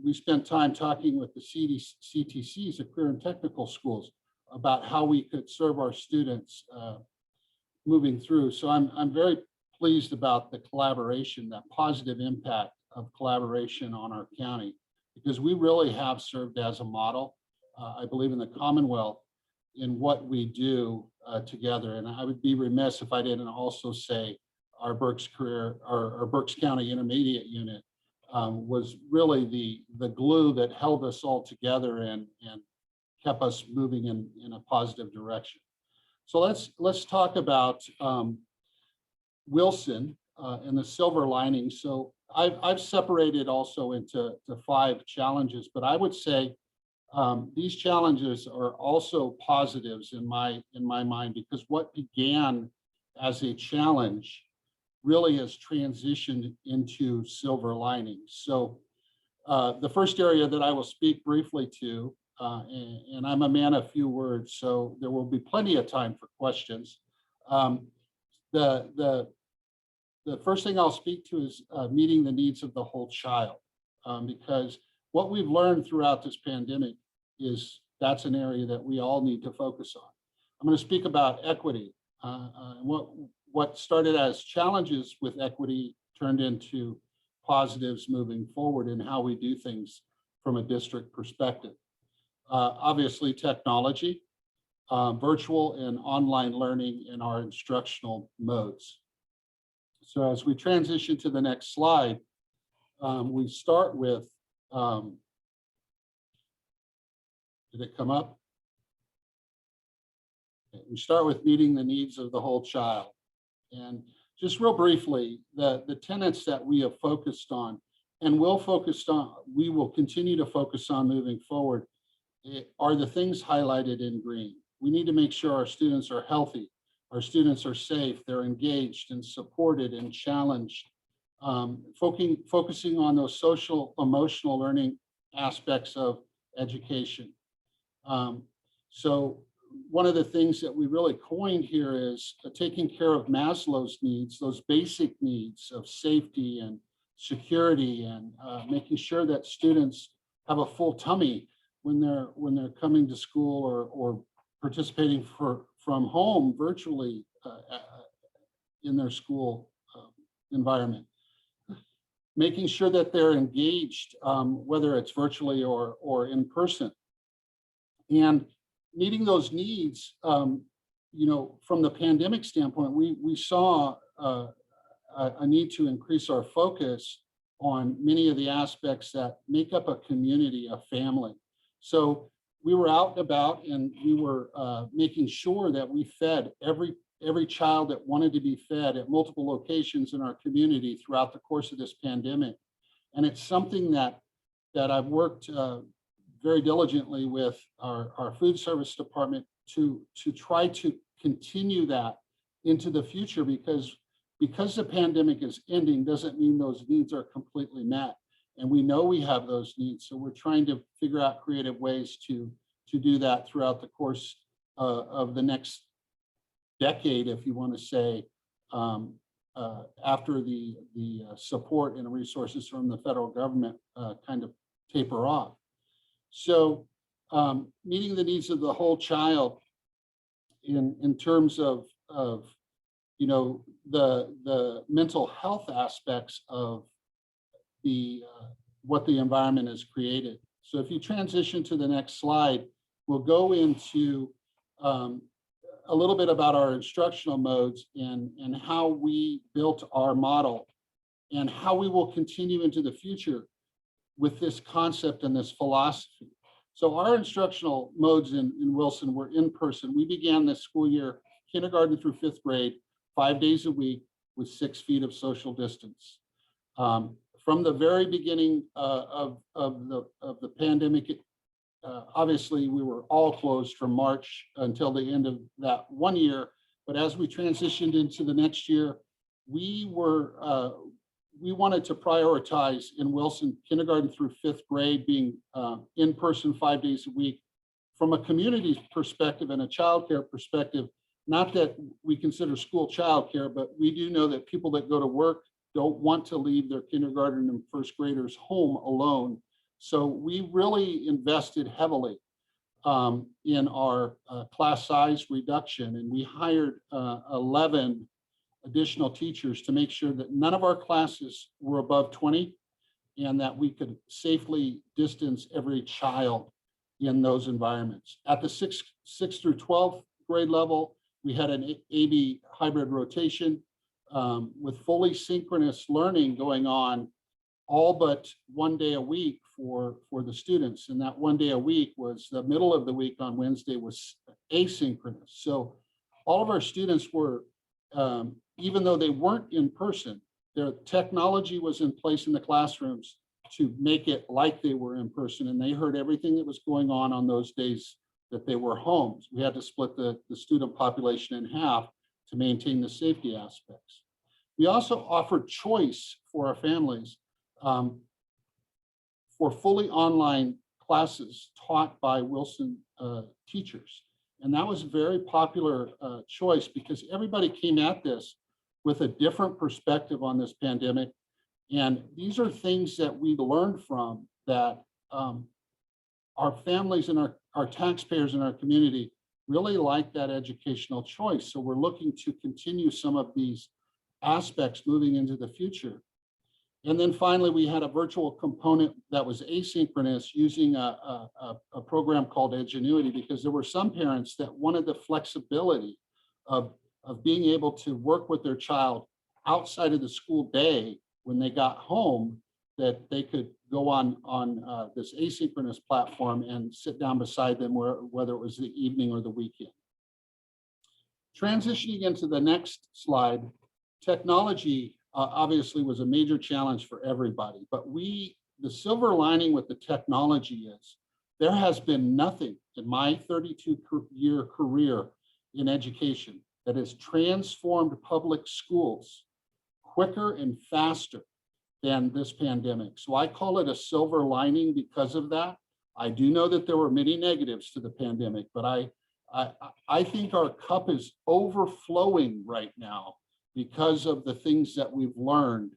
We spent time talking with the CTCs, the career and technical schools, about how we could serve our students moving through. So I'm very pleased about the collaboration, that positive impact of collaboration on our county, because we really have served as a model, I believe, in the Commonwealth in what we do together. And I would be remiss if I didn't also say our Berks County Intermediate Unit was really the glue that held us all together and kept us moving in a positive direction. So let's talk about Wilson and the silver lining. So I've separated also into 5 challenges, but I would say these challenges are also positives in my mind, because what began as a challenge really has transitioned into silver linings. So the first area that I will speak briefly to, and I'm a man of few words, so there will be plenty of time for questions. The first thing I'll speak to is meeting the needs of the whole child, because what we've learned throughout this pandemic is that's an area that we all need to focus on. I'm going to speak about equity. What started as challenges with equity turned into positives moving forward in how we do things from a district perspective. Obviously, technology, virtual and online learning in our instructional modes. So as we transition to the next slide, we start with, did it come up? Okay, we start with meeting the needs of the whole child. And just real briefly, the tenets that we have focused on and we will continue to focus on moving forward are the things highlighted in green. We need to make sure our students are healthy, our students are safe, they're engaged and supported and challenged, focusing on those social, emotional learning aspects of education. So one of the things that we really coined here is taking care of Maslow's needs, those basic needs of safety and security, and making sure that students have a full tummy when they're coming to school or participating from home virtually in their school environment. Making sure that they're engaged, whether it's virtually or in person. And meeting those needs, you know, from the pandemic standpoint, we saw a need to increase our focus on many of the aspects that make up a community, a family. So we were out and about, and we were making sure that we fed every child that wanted to be fed at multiple locations in our community throughout the course of this pandemic. And it's something that I've worked very diligently with our food service department to try to continue that into the future, because the pandemic is ending doesn't mean those needs are completely met. And we know we have those needs. So we're trying to figure out creative ways to do that throughout the course of the next decade, if you want to say, after the support and resources from the federal government kind of taper off. So meeting the needs of the whole child in terms of you know, the mental health aspects of what the environment has created. So if you transition to the next slide, we'll go into a little bit about our instructional modes and how we built our model and how we will continue into the future with this concept and this philosophy. So our instructional modes in Wilson were in person. We began this school year, kindergarten through 5th grade, 5 days a week with 6 feet of social distance. From the very beginning of the pandemic, obviously we were all closed from March until the end of that 1 year. But as we transitioned into the next year, we were we wanted to prioritize in Wilson kindergarten through 5th grade being in person 5 days a week. From a community perspective and a childcare perspective, not that we consider school childcare, but we do know that people that go to work don't want to leave their kindergarten and 1st graders home alone. So we really invested heavily in our class size reduction, and we hired 11 additional teachers to make sure that none of our classes were above 20 and that we could safely distance every child in those environments. At the 6th through 12th grade level, we had an AB hybrid rotation with fully synchronous learning going on all but 1 day a week for the students. And that 1 day a week was the middle of the week on Wednesday was asynchronous. So all of our students were, even though they weren't in person, their technology was in place in the classrooms to make it like they were in person, and they heard everything that was going on those days that they were home. We had to split the student population in half to maintain the safety aspects. We also offered choice for our families for fully online classes taught by Wilson teachers. And that was a very popular choice because everybody came at this with a different perspective on this pandemic. And these are things that we learned from that our families and our taxpayers in our community really like that educational choice. So we're looking to continue some of these aspects moving into the future. And then finally, we had a virtual component that was asynchronous using a program called Edgenuity, because there were some parents that wanted the flexibility of being able to work with their child outside of the school day when they got home, that they could go on this asynchronous platform and sit down beside them, whether it was the evening or the weekend. Transitioning into the next slide, technology obviously was a major challenge for everybody, but the silver lining with the technology is there has been nothing in my 32-year career in education that has transformed public schools quicker and faster than this pandemic. So I call it a silver lining because of that. I do know that there were many negatives to the pandemic, but I think our cup is overflowing right now because of the things that we've learned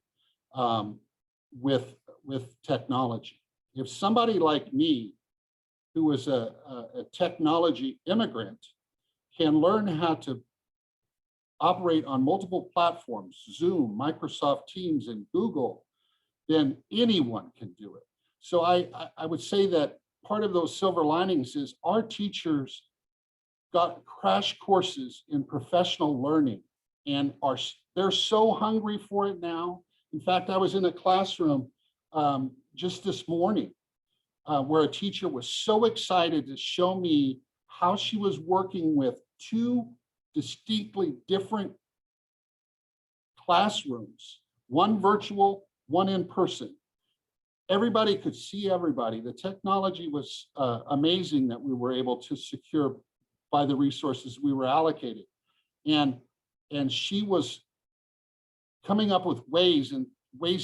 with technology. If somebody like me, who was a technology immigrant, can learn how to operate on multiple platforms, Zoom, Microsoft Teams, and Google, then anyone can do it. So I would say that part of those silver linings is our teachers got crash courses in professional learning, and they're so hungry for it now. In fact, I was in a classroom just this morning where a teacher was so excited to show me how she was working with 2 distinctly different classrooms, one virtual, one in person. Everybody could see everybody. The technology was amazing that we were able to secure by the resources we were allocated. And she was coming up with ways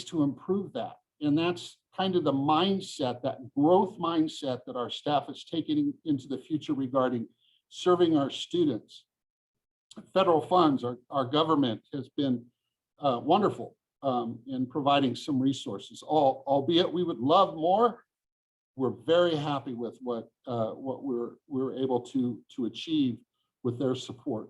to improve that. And that's kind of the mindset, that growth mindset that our staff is taking into the future regarding serving our students. Federal funds, our government has been wonderful in providing some resources, albeit we would love more. We're very happy with what we're able to achieve with their support.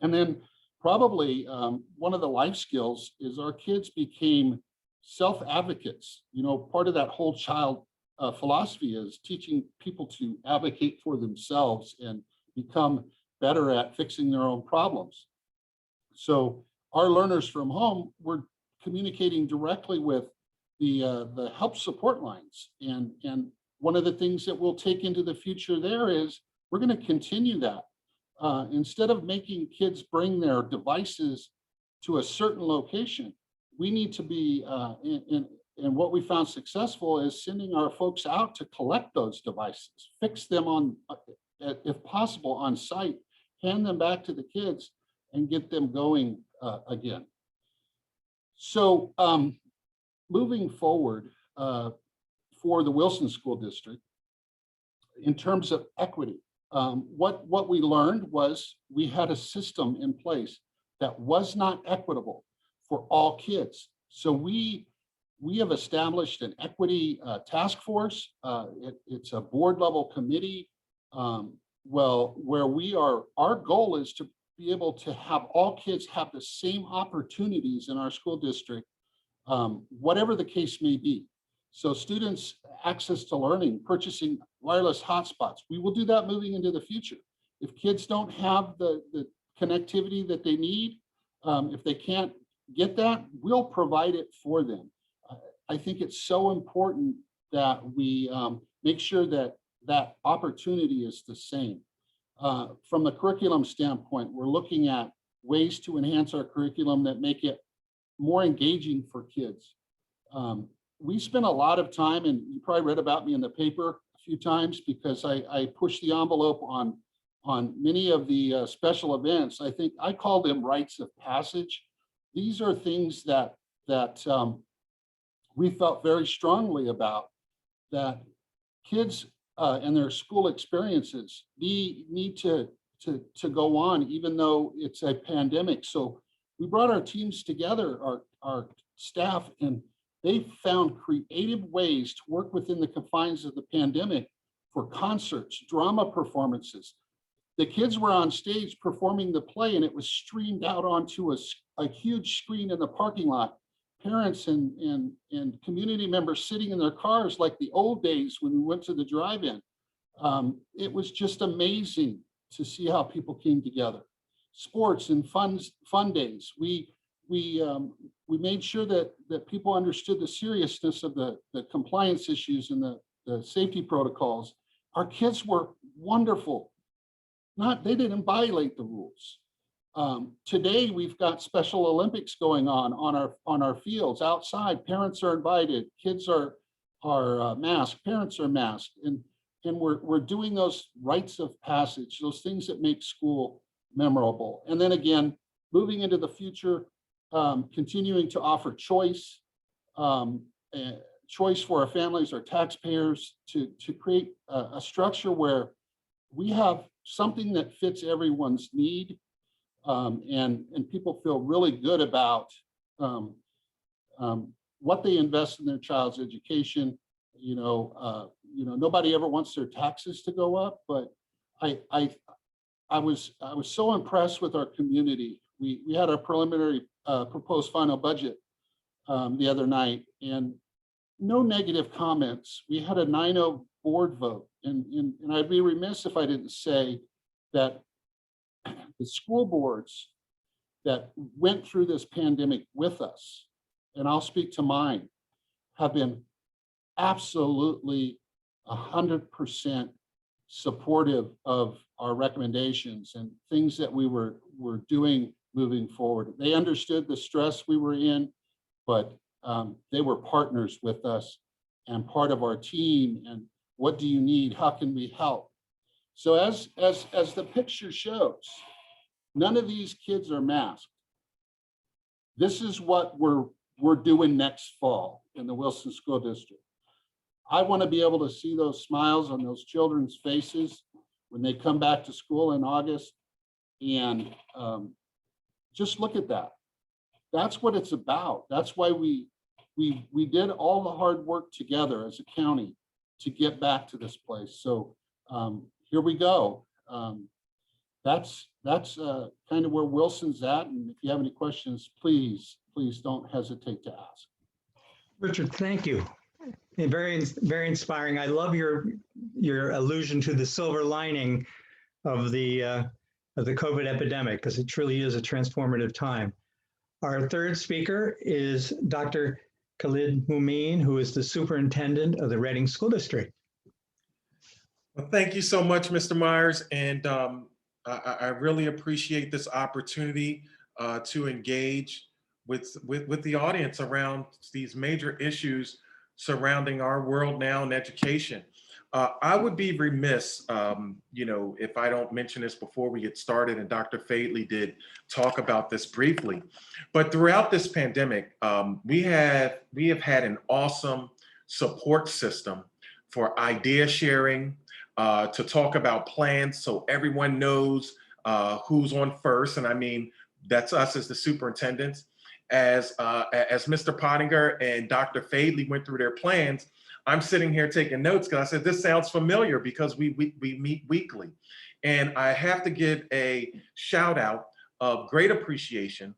And then probably one of the life skills is our kids became self-advocates. You know, part of that whole child philosophy is teaching people to advocate for themselves and become better at fixing their own problems. So our learners from home were communicating directly with the help support lines. And one of the things that we'll take into the future there is we're going to continue that. Instead of making kids bring their devices to a certain location, we need to be, and what we found successful is sending our folks out to collect those devices, fix them on, if possible, on site, hand them back to the kids and get them going again. So moving forward for the Wilson School District, in terms of equity, what we learned was we had a system in place that was not equitable for all kids. So we have established an equity task force. It's a board level committee. Where our goal is to be able to have all kids have the same opportunities in our school district, whatever the case may be. So students access to learning, purchasing wireless hotspots. We will do that moving into the future. If kids don't have the connectivity that they need, if they can't get that, we'll provide it for them. I think it's so important that we make sure that that opportunity is the same. From the curriculum standpoint, we're looking at ways to enhance our curriculum that make it more engaging for kids. We spent a lot of time, and you probably read about me in the paper a few times because I push the envelope on many of the special events. I think I call them rites of passage. These are things that we felt very strongly about, that kids and their school experiences need to go on, even though it's a pandemic. So we brought our teams together, our staff, and they found creative ways to work within the confines of the pandemic for concerts, drama performances. The kids were on stage performing the play, and it was streamed out onto a huge screen in the parking lot. Parents and community members sitting in their cars like the old days when we went to the drive-in. It was just amazing to see how people came together. Sports and fun days. We made sure that people understood the seriousness of the compliance issues and the safety protocols. Our kids were wonderful. They didn't violate the rules. Today, we've got Special Olympics going on our fields outside. Parents are invited. Kids are masked. Parents are masked, and we're doing those rites of passage, those things that make school memorable. And then again, moving into the future, continuing to offer choice for our families, our taxpayers, to create a structure where we have something that fits everyone's need. And people feel really good about what they invest in their child's education. Nobody ever wants their taxes to go up, but I was so impressed with our community. We had our preliminary proposed final budget the other night, and no negative comments. We had a 9-0 board vote, and I'd be remiss if I didn't say that the school boards that went through this pandemic with us, and I'll speak to mine, have been absolutely 100% supportive of our recommendations and things that we were doing moving forward. They understood the stress we were in, but they were partners with us and part of our team. And what do you need? How can we help? So as the picture shows, none of these kids are masked. This is what we're doing next fall in the Wilson School District. I want to be able to see those smiles on those children's faces when they come back to school in August. And just look at that. That's what it's about. That's why we did all the hard work together as a county to get back to this place. So here we go. That's kind of where Wilson's at. And if you have any questions, please don't hesitate to ask. Richard, thank you. And very inspiring. I love your allusion to the silver lining of the COVID epidemic, because it truly is a transformative time. Our third speaker is Dr. Khalid Mumin, who is the superintendent of the Reading School District. Well, thank you so much, Mr. Myers. And I really appreciate this opportunity to engage with the audience around these major issues surrounding our world now in education. I would be remiss, if I don't mention this before we get started, and Dr. Fadley did talk about this briefly. But throughout this pandemic, we have had an awesome support system for idea sharing, to talk about plans so everyone knows who's on first. And I mean, that's us as the superintendents. As Mr. Pottinger and Dr. Fadley went through their plans, I'm sitting here taking notes because I said, this sounds familiar because we meet weekly. And I have to give a shout out of great appreciation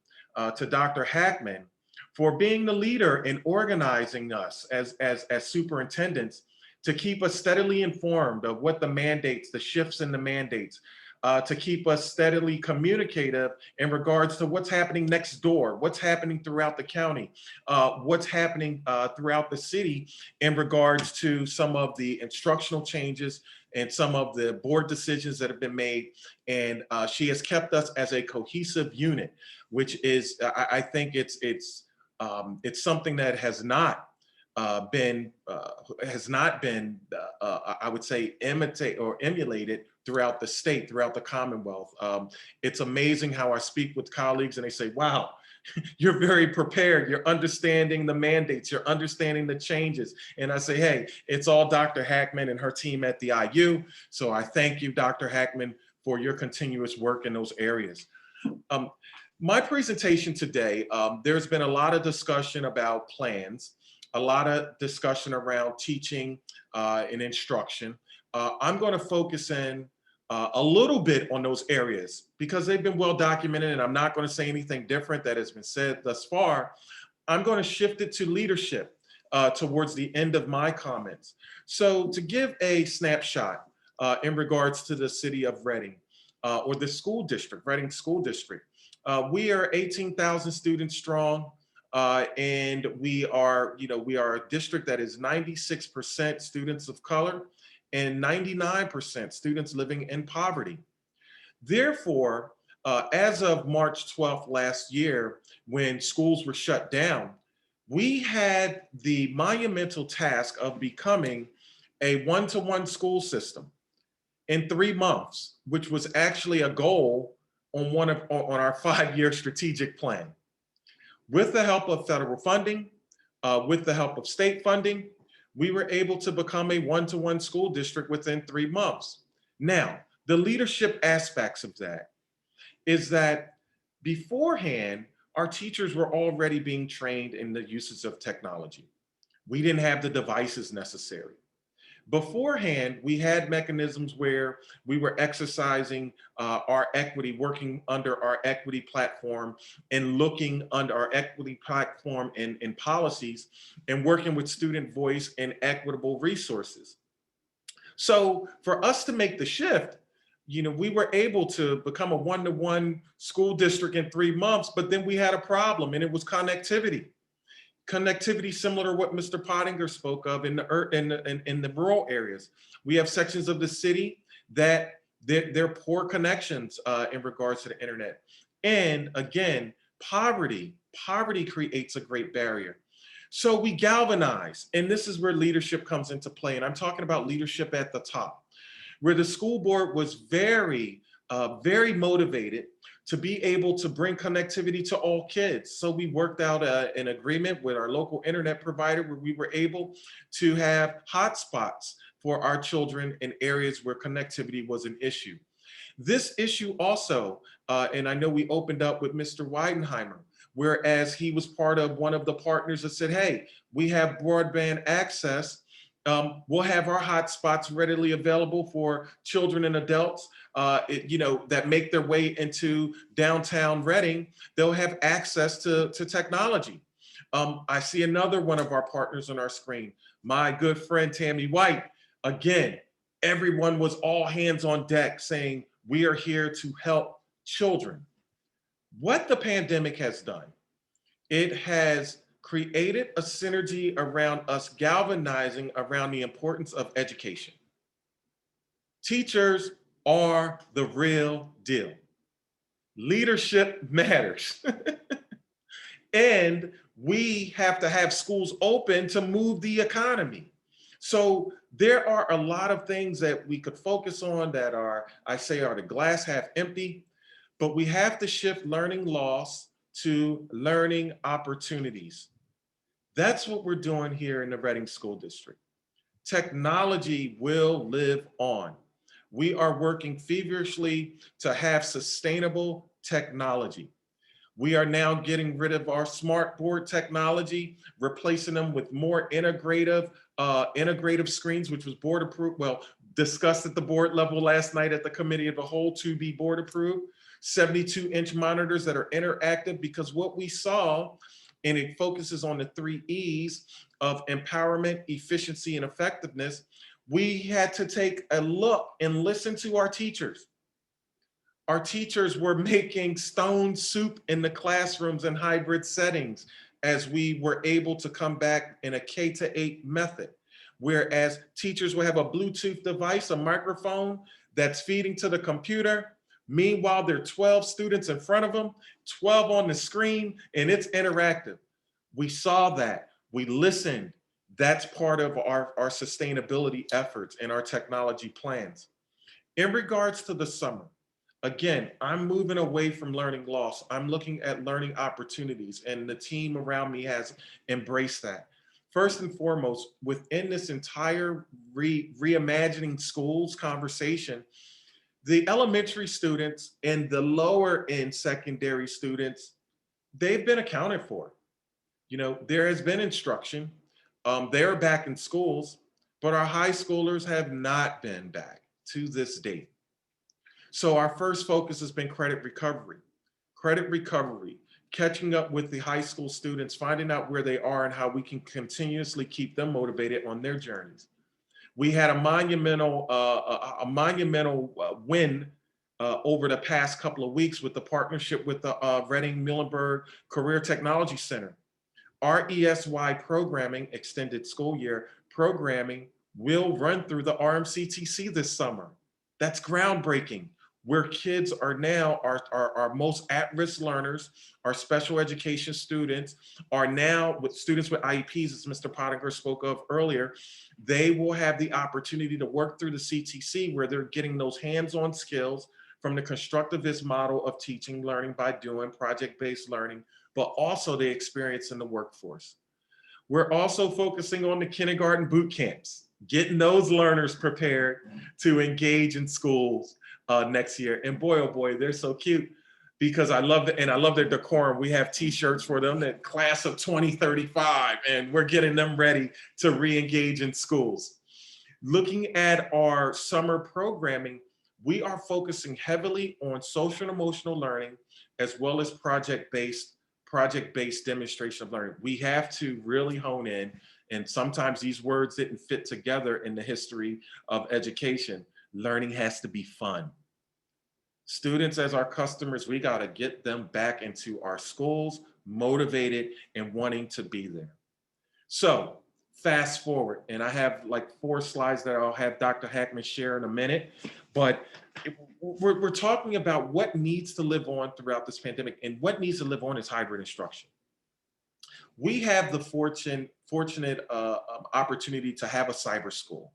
to Dr. Hackman for being the leader in organizing us as superintendents to keep us steadily informed of what the mandates, the shifts in the mandates, to keep us steadily communicative in regards to what's happening next door, what's happening throughout the county, what's happening throughout the city in regards to some of the instructional changes and some of the board decisions that have been made. And she has kept us as a cohesive unit, which is, I think it's something that has not been, I would say, imitate or emulated throughout the state, throughout the Commonwealth. It's amazing how I speak with colleagues and they say, wow, you're very prepared. You're understanding the mandates. You're understanding the changes. And I say, hey, it's all Dr. Hackman and her team at the IU. So I thank you, Dr. Hackman, for your continuous work in those areas. My presentation today, there's been a lot of discussion about plans, a lot of discussion around teaching and instruction. I'm going to focus in a little bit on those areas because they've been well documented, and I'm not going to say anything different that has been said thus far. I'm going to shift it to leadership towards the end of my comments. So to give a snapshot in regards to the city of Reading or the school district, Reading School District, we are 18,000 students strong. And we are a district that is 96% students of color and 99% students living in poverty. Therefore, as of March 12th last year, when schools were shut down, we had the monumental task of becoming a one-to-one school system in 3 months, which was actually a goal on our 5-year strategic plan. With the help of federal funding, with the help of state funding, we were able to become a one-to-one school district within 3 months. Now, the leadership aspects of that is that beforehand, our teachers were already being trained in the uses of technology. We didn't have the devices necessary. Beforehand, we had mechanisms where we were exercising our equity, working under our equity platform and looking under our equity platform in policies and working with student voice and equitable resources. So for us to make the shift, we were able to become a one-to-one school district in 3 months, but then we had a problem, and it was connectivity. Connectivity similar to what Mr. Pottinger spoke of in the rural areas. We have sections of the city that they're poor connections in regards to the internet. And again, poverty creates a great barrier. So we galvanize, and this is where leadership comes into play. And I'm talking about leadership at the top, where the school board was very motivated to be able to bring connectivity to all kids. So we worked out an agreement with our local internet provider where we were able to have hotspots for our children in areas where connectivity was an issue. This issue also, and I know we opened up with Mr. Weidenheimer, whereas he was part of one of the partners that said, hey, we have broadband access. We'll have our hotspots readily available for children and adults, that make their way into downtown Reading. They'll have access to technology. I see another one of our partners on our screen, my good friend Tammy White. Again, everyone was all hands on deck saying, we are here to help children. What the pandemic has done, it has created a synergy around us galvanizing around the importance of education. Teachers are the real deal. Leadership matters. And we have to have schools open to move the economy. So There are a lot of things that we could focus on that are, I say, are the glass half empty, but we have to shift learning loss to learning opportunities. That's what we're doing here in the Reading School District. Technology will live on. We are working feverishly to have sustainable technology. We are now getting rid of our smart board technology, replacing them with more integrative screens, which was board approved, well, discussed at the board level last night at the committee of the whole to be board approved, 72-inch monitors that are interactive, because what we saw, and it focuses on the 3 E's of empowerment, efficiency, and effectiveness, we had to take a look and listen to our teachers. Our teachers were making stone soup in the classrooms in hybrid settings as we were able to come back in a K-8 method. Whereas teachers will have a Bluetooth device, a microphone that's feeding to the computer. Meanwhile, there are 12 students in front of them, 12 on the screen, and it's interactive. We saw that, we listened. That's part of our sustainability efforts and our technology plans. In regards to the summer, again, I'm moving away from learning loss. I'm looking at learning opportunities, and the team around me has embraced that. First and foremost, within this entire reimagining schools conversation, the elementary students and the lower end secondary students, they've been accounted for. You know, there has been instruction. They're back in schools, but our high schoolers have not been back to this date. So our first focus has been credit recovery, catching up with the high school students, finding out where they are and how we can continuously keep them motivated on their journeys. We had a monumental win over the past couple of weeks with the partnership with the Reading Muhlenberg Career Technology Center. Our ESY programming, extended school year programming, will run through the RMCTC this summer. That's groundbreaking, where kids are now, our most at-risk learners, our special education students, are now with students with IEPs, as Mr. Pottinger spoke of earlier. They will have the opportunity to work through the CTC, where they're getting those hands-on skills from the constructivist model of teaching, learning by doing, project-based learning, but also the experience in the workforce. We're also focusing on the kindergarten boot camps, getting those learners prepared to engage in schools next year. And boy, oh boy, they're so cute, because I love their decorum. We have t-shirts for them, that class of 2035, and we're getting them ready to re-engage in schools. Looking at our summer programming, we are focusing heavily on social and emotional learning, as well as project-based demonstration of learning. We have to really hone in, and sometimes these words didn't fit together in the history of education. Learning has to be fun. Students as our customers, we got to get them back into our schools, motivated and wanting to be there. So fast forward, and I have like 4 slides that I'll have Dr. Hackman share in a minute, but we're talking about what needs to live on throughout this pandemic, and what needs to live on is hybrid instruction. We have the fortunate opportunity to have a cyber school,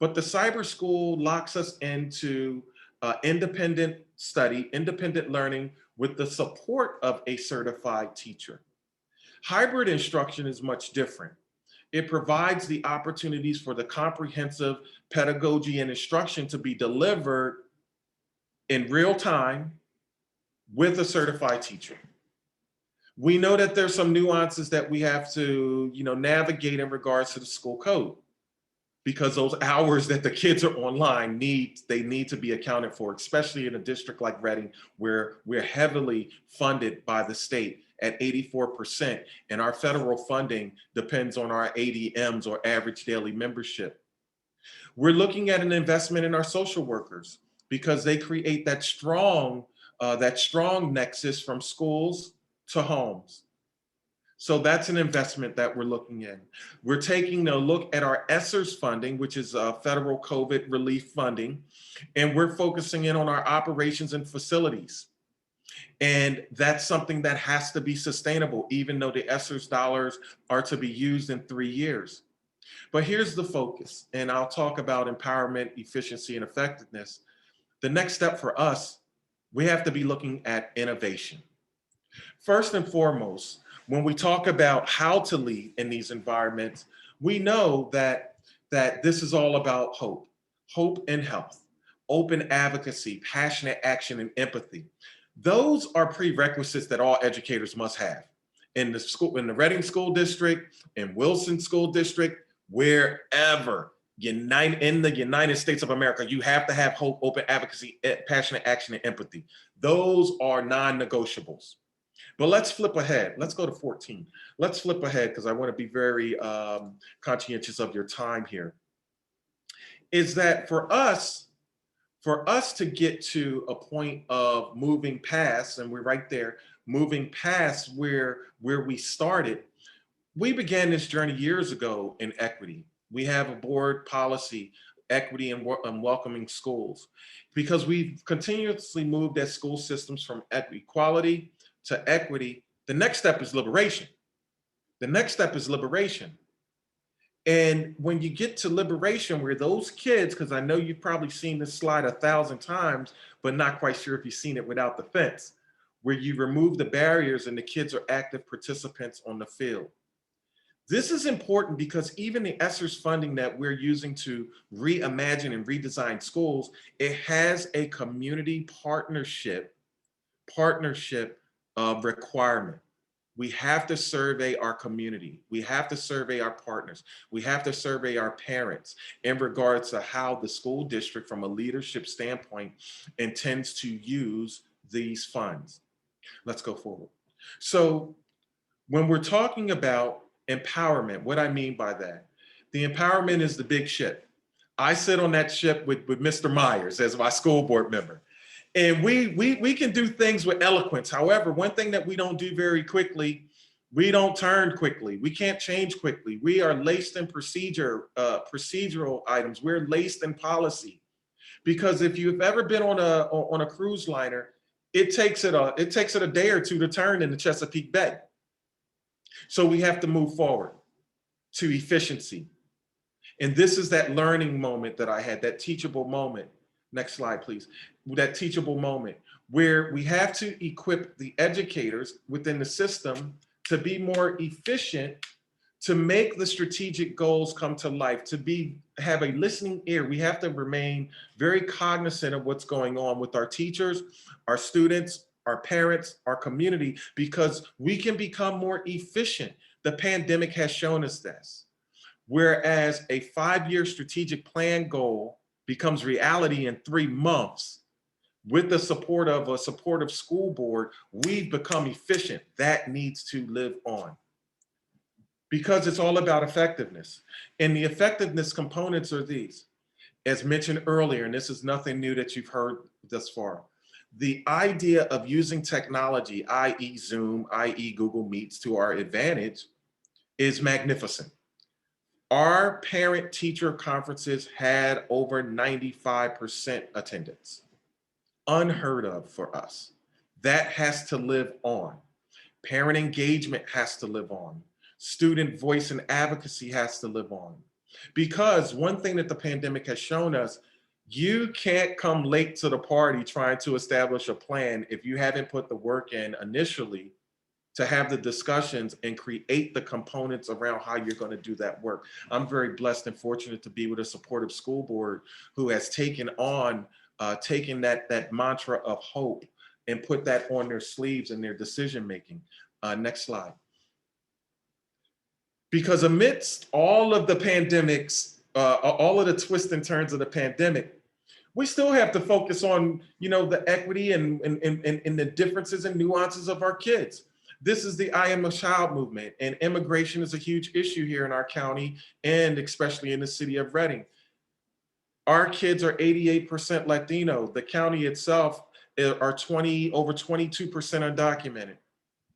but the cyber school locks us into independent study, independent learning with the support of a certified teacher. Hybrid instruction is much different. It provides the opportunities for the comprehensive pedagogy and instruction to be delivered in real time with a certified teacher. We know that there's some nuances that we have to, navigate in regards to the school code, because those hours that the kids are online need to be accounted for, especially in a district like Reading, where we're heavily funded by the state at 84%, and our federal funding depends on our ADMs, or average daily membership. We're looking at an investment in our social workers, because they create that strong nexus from schools to homes. So that's an investment that we're looking in. We're taking a look at our ESSERS funding, which is federal COVID relief funding, and we're focusing in on our operations and facilities. And that's something that has to be sustainable, even though the ESSERS dollars are to be used in 3 years. But here's the focus, and I'll talk about empowerment, efficiency, and effectiveness. The next step for us, we have to be looking at innovation. First and foremost, when we talk about how to lead in these environments, we know that this is all about hope, hope and health, open advocacy, passionate action, and empathy. Those are prerequisites that all educators must have. In the school, in the Reading School District, in Wilson School District, wherever in the United States of America, you have to have hope, open advocacy, passionate action, and empathy. Those are non-negotiables. But let's flip ahead. Let's go to 14. Let's flip ahead because I want to be very conscientious of your time here. Is that for us to get to a point of moving past, and we're right there, moving past where we started, we began this journey years ago in equity. We have a board policy, equity and welcoming schools, because we've continuously moved as school systems from equality to equity. The next step is liberation. The next step is liberation. And when you get to liberation, where those kids, because I know you've probably seen this slide 1,000 times, but not quite sure if you've seen it without the fence, where you remove the barriers and the kids are active participants on the field. This is important because even the ESSER's funding that we're using to reimagine and redesign schools, it has a community partnership requirement. We have to survey our community. We have to survey our partners. We have to survey our parents in regards to how the school district, from a leadership standpoint, intends to use these funds. Let's go forward. So when we're talking about empowerment, what I mean by that, the empowerment is the big ship. I sit on that ship with Mr. Myers as my school board member. And we can do things with eloquence. However, one thing that we don't do very quickly, we don't turn quickly. We can't change quickly. We are laced in procedural items. We're laced in policy. Because if you've ever been on a cruise liner, it takes it a day or two to turn in the Chesapeake Bay. So we have to move forward to efficiency. And this is that learning moment that I had, that teachable moment. Next slide, please. That teachable moment where we have to equip the educators within the system to be more efficient, to make the strategic goals come to life, to have a listening ear. We have to remain very cognizant of what's going on with our teachers, our students, our parents, our community, because we can become more efficient. The pandemic has shown us this. Whereas a 5-year strategic plan goal becomes reality in 3 months, with the support of a supportive school board, we've become efficient. That needs to live on. Because it's all about effectiveness. And the effectiveness components are these. As mentioned earlier, and this is nothing new that you've heard thus far, the idea of using technology, i.e. Zoom, i.e. Google Meets, to our advantage is magnificent. Our parent-teacher conferences had over 95% attendance. Unheard of for us. That has to live on. Parent engagement has to live on. Student voice and advocacy has to live on. Because one thing that the pandemic has shown us, you can't come late to the party trying to establish a plan if you haven't put the work in initially to have the discussions and create the components around how you're going to do that work. I'm very blessed and fortunate to be with a supportive school board who has taken that mantra of hope and put that on their sleeves in their decision making. Next slide. Because amidst all of the pandemics, all of the twists and turns of the pandemic, we still have to focus on, the equity and the differences and nuances of our kids. This is the I Am a Child movement, and immigration is a huge issue here in our county and especially in the city of Reading. Our kids are 88% Latino. The county itself are over 22% undocumented.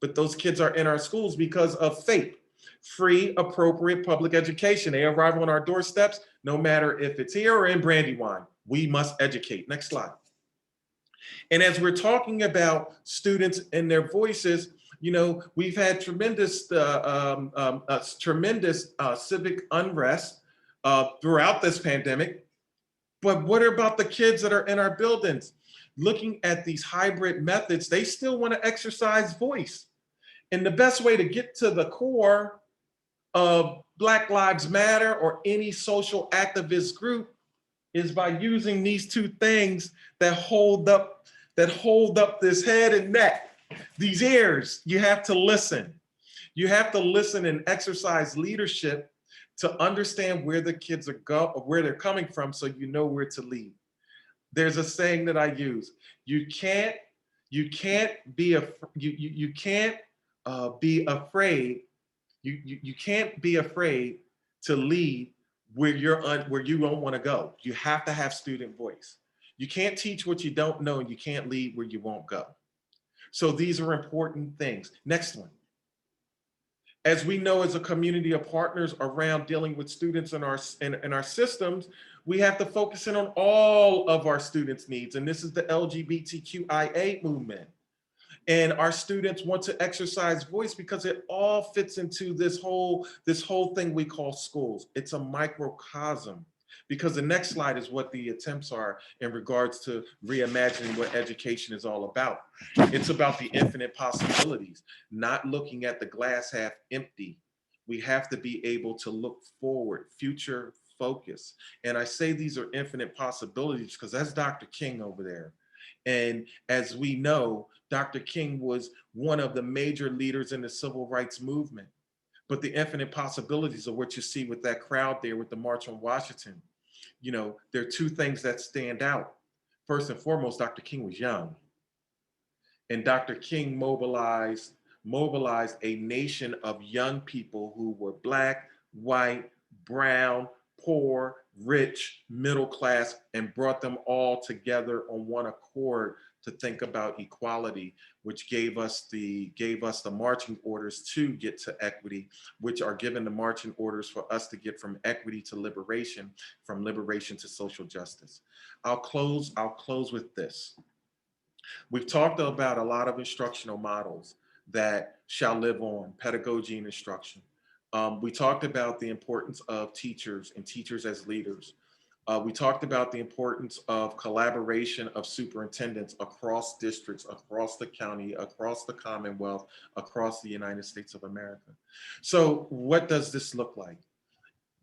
But those kids are in our schools because of FAPE, free, appropriate public education. They arrive on our doorsteps, no matter if it's here or in Brandywine. We must educate. Next slide. And as we're talking about students and their voices, You know, we've had tremendous civic unrest throughout this pandemic. But what about the kids that are in our buildings? Looking at these hybrid methods, they still want to exercise voice. And the best way to get to the core of Black Lives Matter or any social activist group is by using these two things that hold up this head and neck, these ears. You have to listen. You have to listen and exercise leadership to understand where the kids are where they're coming from, so you know where to lead. There's a saying that I use: you can't be afraid. You can't be afraid to lead where you don't want to go. You have to have student voice. You can't teach what you don't know, and you can't lead where you won't go. So these are important things. Next one. As we know, as a community of partners around dealing with students in our systems, we have to focus in on all of our students' needs. And this is the LGBTQIA movement. And our students want to exercise voice because it all fits into this whole thing we call schools. It's a microcosm, because the next slide is what the attempts are in regards to reimagining what education is all about. It's about the infinite possibilities, not looking at the glass half empty. We have to be able to look forward, future focus. And I say these are infinite possibilities because that's Dr. King over there. And as we know, Dr. King was one of the major leaders in the civil rights movement. But the infinite possibilities of what you see with that crowd there with the March on Washington, you know, there are two things that stand out. First and foremost, Dr. King was young. And Dr. King mobilized a nation of young people who were Black, white, brown, poor, rich, middle class, and brought them all together on one accord to think about equality, which gave us the marching orders to get to equity, which are given the marching orders for us to get from equity to liberation, from liberation to social justice. I'll close with this. We've talked about a lot of instructional models that shall live on, pedagogy and instruction. We talked about the importance of teachers and teachers as leaders. We talked about the importance of collaboration of superintendents across districts, across the county, across the Commonwealth, across the United States of America. So what does this look like?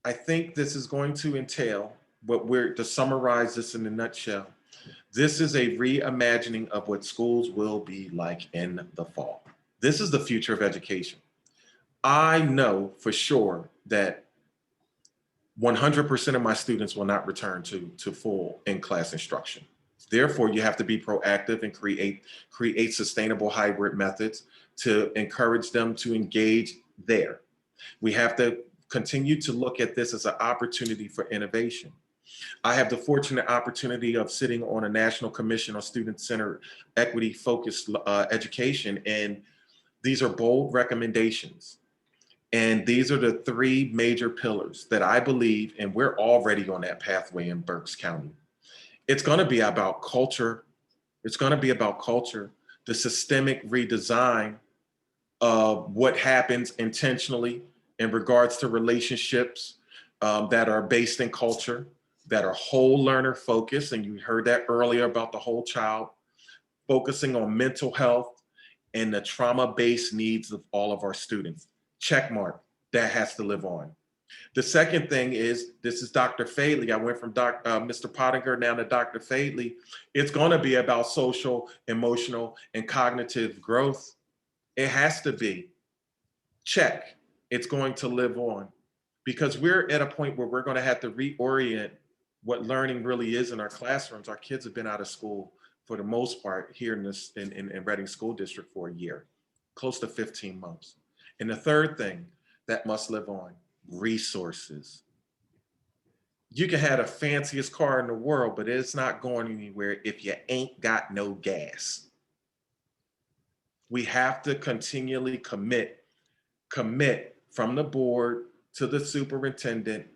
I think this is going to entail to summarize this in a nutshell. This is a reimagining of what schools will be like in the fall. This is the future of education. I know for sure that 100% of my students will not return to full in-class instruction. Therefore, you have to be proactive and create sustainable hybrid methods to encourage them to engage there. We have to continue to look at this as an opportunity for innovation. I have the fortunate opportunity of sitting on a National Commission on Student-Centered Equity-Focused Education, and these are bold recommendations. And these are the three major pillars that I believe, and we're already on that pathway in Berks County. It's going to be about culture. It's going to be about culture, the systemic redesign of what happens intentionally in regards to relationships that are based in culture, that are whole learner focused. And you heard that earlier about the whole child, focusing on mental health and the trauma-based needs of all of our students. Check mark, that has to live on. The second thing is, this is Dr. Fadley. I went from Mr. Pottinger now to Dr. Fadley. It's going to be about social, emotional, and cognitive growth. It has to be. Check, it's going to live on, because we're at a point where we're going to have to reorient what learning really is in our classrooms. Our kids have been out of school for the most part here in Reading School District for a year, close to 15 months. And the third thing that must live on, resources. You can have the fanciest car in the world, but it's not going anywhere if you ain't got no gas. We have to continually commit from the board to the superintendent,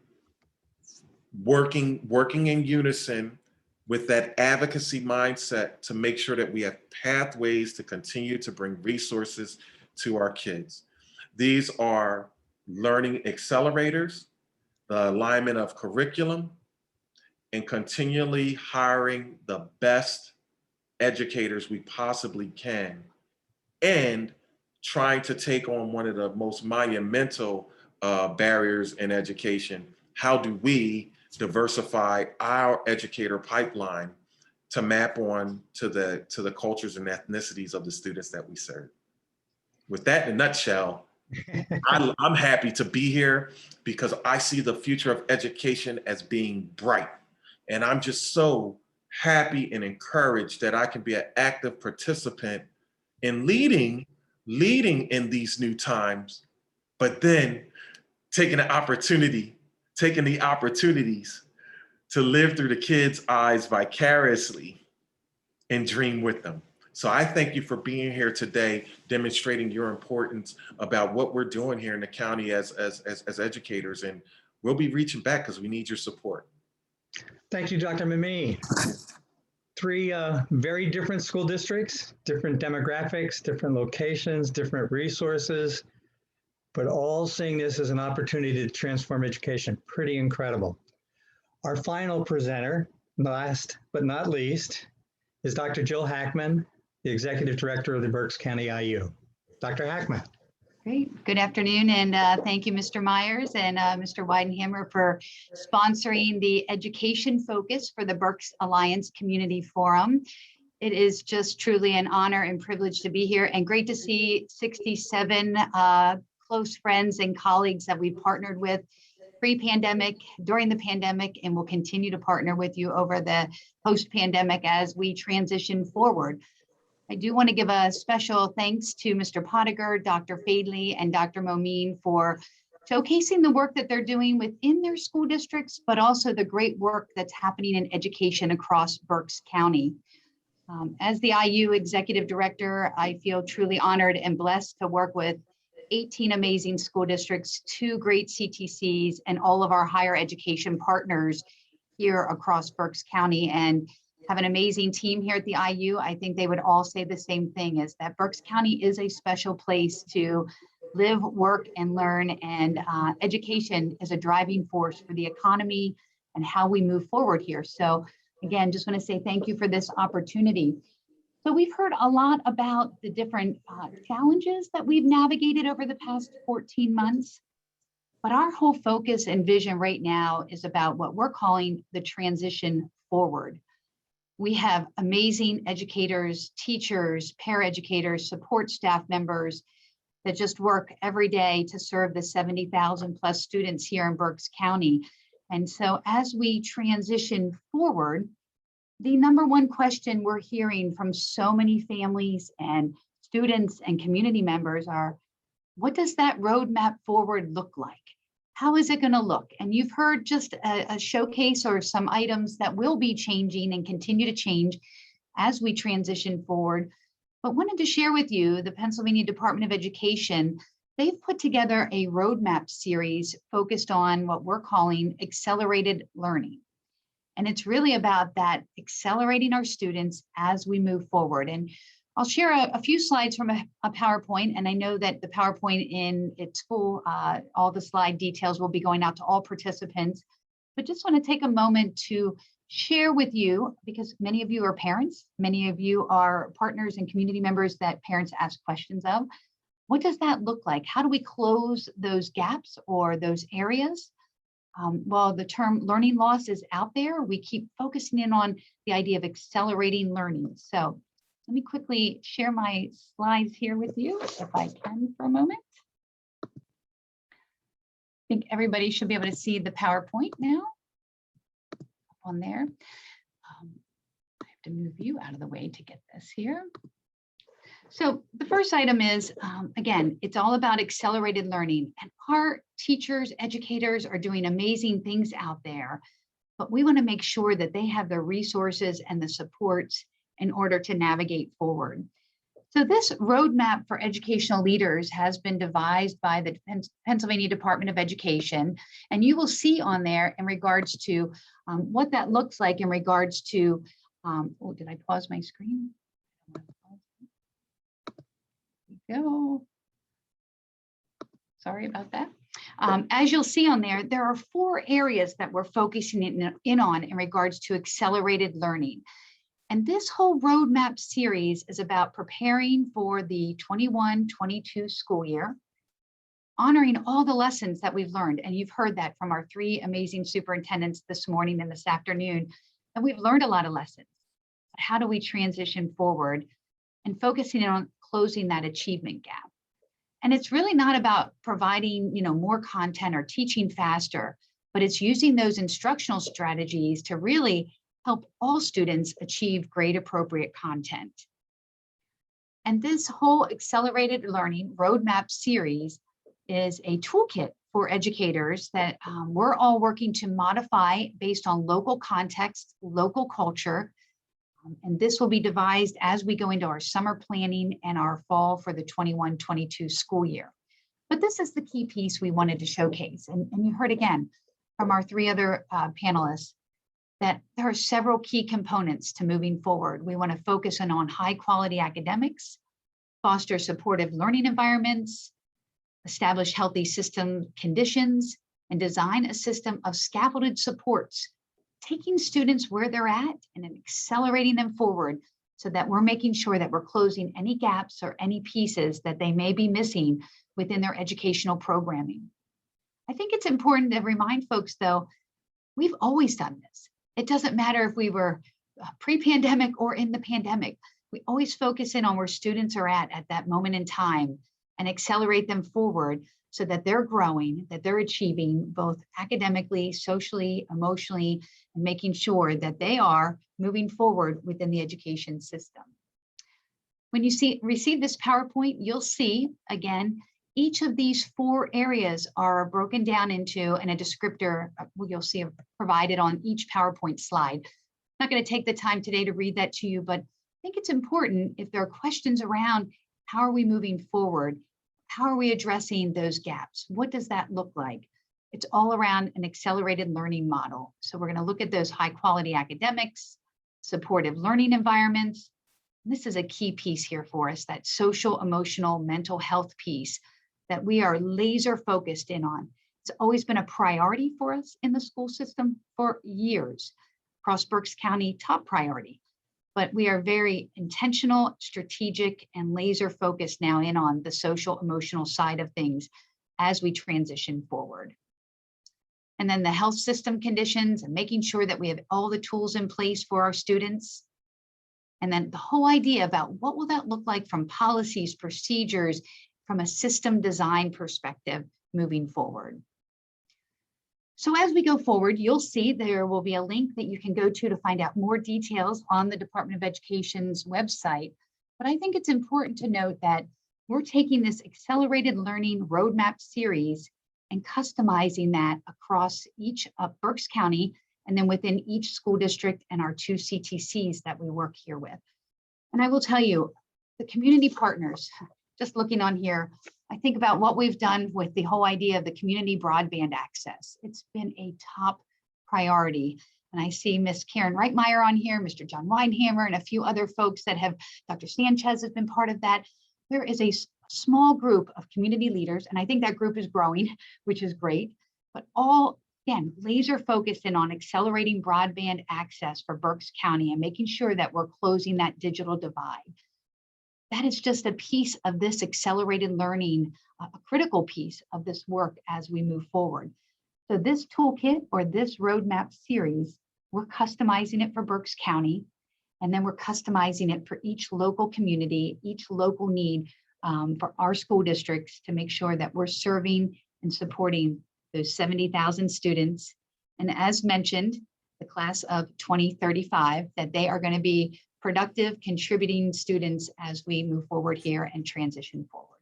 working in unison with that advocacy mindset to make sure that we have pathways to continue to bring resources to our kids. These are learning accelerators, the alignment of curriculum, and continually hiring the best educators we possibly can, and trying to take on one of the most monumental barriers in education. How do we diversify our educator pipeline to map on to the cultures and ethnicities of the students that we serve? With that in a nutshell, I'm happy to be here because I see the future of education as being bright. And I'm just so happy and encouraged that I can be an active participant in leading in these new times, but then taking the opportunities to live through the kids' eyes vicariously and dream with them. So I thank you for being here today, demonstrating your importance about what we're doing here in the county as educators. And we'll be reaching back because we need your support. Thank you, Dr. Mimi. Three very different school districts, different demographics, different locations, different resources, but all seeing this as an opportunity to transform education. Pretty incredible. Our final presenter, last but not least, is Dr. Jill Hackman, the Executive Director of the Berks County IU. Dr. Hackman. Great. Good afternoon, and thank you, Mr. Myers and Mr. Weidenhammer, for sponsoring the education focus for the Berks Alliance Community Forum. It is just truly an honor and privilege to be here, and great to see 67 close friends and colleagues that we partnered with pre-pandemic, during the pandemic, and will continue to partner with you over the post-pandemic as we transition forward. I do want to give a special thanks to Mr. Pottiger, Dr. Fadley, and Dr. Momine for showcasing the work that they're doing within their school districts, but also the great work that's happening in education across Berks County. As the IU Executive Director, I feel truly honored and blessed to work with 18 amazing school districts, 2 great CTCs, and all of our higher education partners here across Berks County, and have an amazing team here at the IU. I think they would all say the same thing, is that Berks County is a special place to live, work, and learn, and education is a driving force for the economy and how we move forward here. So again, just want to say thank you for this opportunity. So we've heard a lot about the different challenges that we've navigated over the past 14 months, but our whole focus and vision right now is about what we're calling the transition forward. We have amazing educators, teachers, paraeducators, support staff members that just work every day to serve the 70,000 plus students here in Berks County. And so as we transition forward, the number one question we're hearing from so many families and students and community members are, what does that roadmap forward look like? How is it going to look? And you've heard just a showcase or some items that will be changing and continue to change as we transition forward. But wanted to share with you, the Pennsylvania Department of Education, they've put together a roadmap series focused on what we're calling accelerated learning. And it's really about that accelerating our students as we move forward. And I'll share a few slides from a PowerPoint, and I know that the PowerPoint in its full, all the slide details will be going out to all participants, but just want to take a moment to share with you, because many of you are parents, many of you are partners and community members that parents ask questions of. What does that look like? How do we close those gaps or those areas? While the term learning loss is out there, we keep focusing in on the idea of accelerating learning. So let me quickly share my slides here with you, if I can, for a moment. I think everybody should be able to see the PowerPoint now on there. I have to move you out of the way to get this here. So the first item is, again, it's all about accelerated learning, and our teachers, educators are doing amazing things out there, but we want to make sure that they have the resources and the supports in order to navigate forward. So this roadmap for educational leaders has been devised by the Pennsylvania Department of Education, and you will see on there in regards to what that looks like in regards to, oh, did I pause my screen? There we go. Sorry about that. As you'll see on there, there are 4 areas that we're focusing in on in regards to accelerated learning. And this whole roadmap series is about preparing for the 21-22 school year, honoring all the lessons that we've learned. And you've heard that from our 3 amazing superintendents this morning and this afternoon. And we've learned a lot of lessons. But how do we transition forward and focusing on closing that achievement gap? And it's really not about providing, more content or teaching faster, but it's using those instructional strategies to really help all students achieve grade appropriate content. And this whole accelerated learning roadmap series is a toolkit for educators that we're all working to modify based on local context, local culture. And this will be devised as we go into our summer planning and our fall for the 21-22 school year. But this is the key piece we wanted to showcase. And you heard again from our 3 other panelists that there are several key components to moving forward. We want to focus on high quality academics, foster supportive learning environments, establish healthy system conditions, and design a system of scaffolded supports, taking students where they're at and then accelerating them forward so that we're making sure that we're closing any gaps or any pieces that they may be missing within their educational programming. I think it's important to remind folks, though, we've always done this. It doesn't matter if we were pre-pandemic or in the pandemic. We always focus in on where students are at that moment in time and accelerate them forward so that they're growing, that they're achieving both academically, socially, emotionally, and making sure that they are moving forward within the education system. When you receive this PowerPoint, you'll see, again, each of these 4 areas are broken down into, and a descriptor you'll see provided on each PowerPoint slide. I'm not going to take the time today to read that to you, but I think it's important if there are questions around how are we moving forward? How are we addressing those gaps? What does that look like? It's all around an accelerated learning model. So we're going to look at those high quality academics, supportive learning environments. This is a key piece here for us, that social, emotional, mental health piece that we are laser focused in on. It's always been a priority for us in the school system for years. Across Berks County, top priority. But we are very intentional, strategic, and laser focused now in on the social, emotional side of things as we transition forward. And then the health system conditions and making sure that we have all the tools in place for our students. And then the whole idea about what will that look like from policies, procedures, from a system design perspective moving forward. So as we go forward, you'll see there will be a link that you can go to find out more details on the Department of Education's website. But I think it's important to note that we're taking this accelerated learning roadmap series and customizing that across each of Berks County and then within each school district and our 2 CTCs that we work here with. And I will tell you, the community partners, just looking on here, I think about what we've done with the whole idea of the community broadband access. It's been a top priority. And I see Miss Karen Reitmeyer on here, Mr. John Weinhammer, and a few other folks that have, Dr. Sanchez has been part of that. There is a small group of community leaders, and I think that group is growing, which is great, but all, again, laser focused in on accelerating broadband access for Berks County and making sure that we're closing that digital divide. That is just a piece of this accelerated learning, a critical piece of this work as we move forward. So this toolkit or this roadmap series, we're customizing it for Berks County, and then we're customizing it for each local community, each local need for our school districts to make sure that we're serving and supporting those 70,000 students. And as mentioned, the class of 2035, that they are going to be productive, contributing students as we move forward here and transition forward.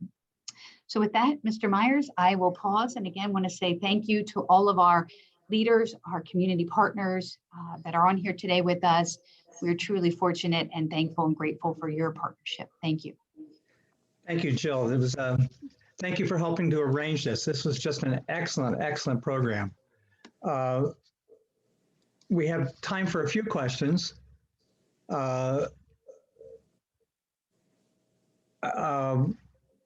So with that, Mr. Myers, I will pause and again want to say thank you to all of our leaders, our community partners that are on here today with us. We're truly fortunate and thankful and grateful for your partnership. Thank you. Thank you, Jill. It was, thank you for helping to arrange this. This was just an excellent, excellent program. We have time for a few questions.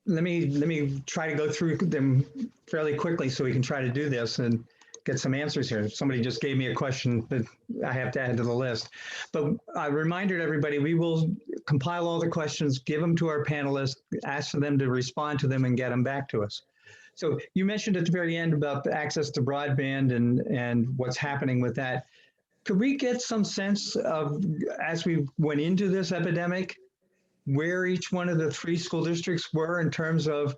let me try to go through them fairly quickly so we can try to do this and get some answers here. Somebody just gave me a question that I have to add to the list. But a reminder to everybody, we will compile all the questions, give them to our panelists, ask for them to respond to them and get them back to us. So you mentioned at the very end about the access to broadband and what's happening with that. Could we get some sense of, as we went into this epidemic, where each one of the 3 school districts were in terms of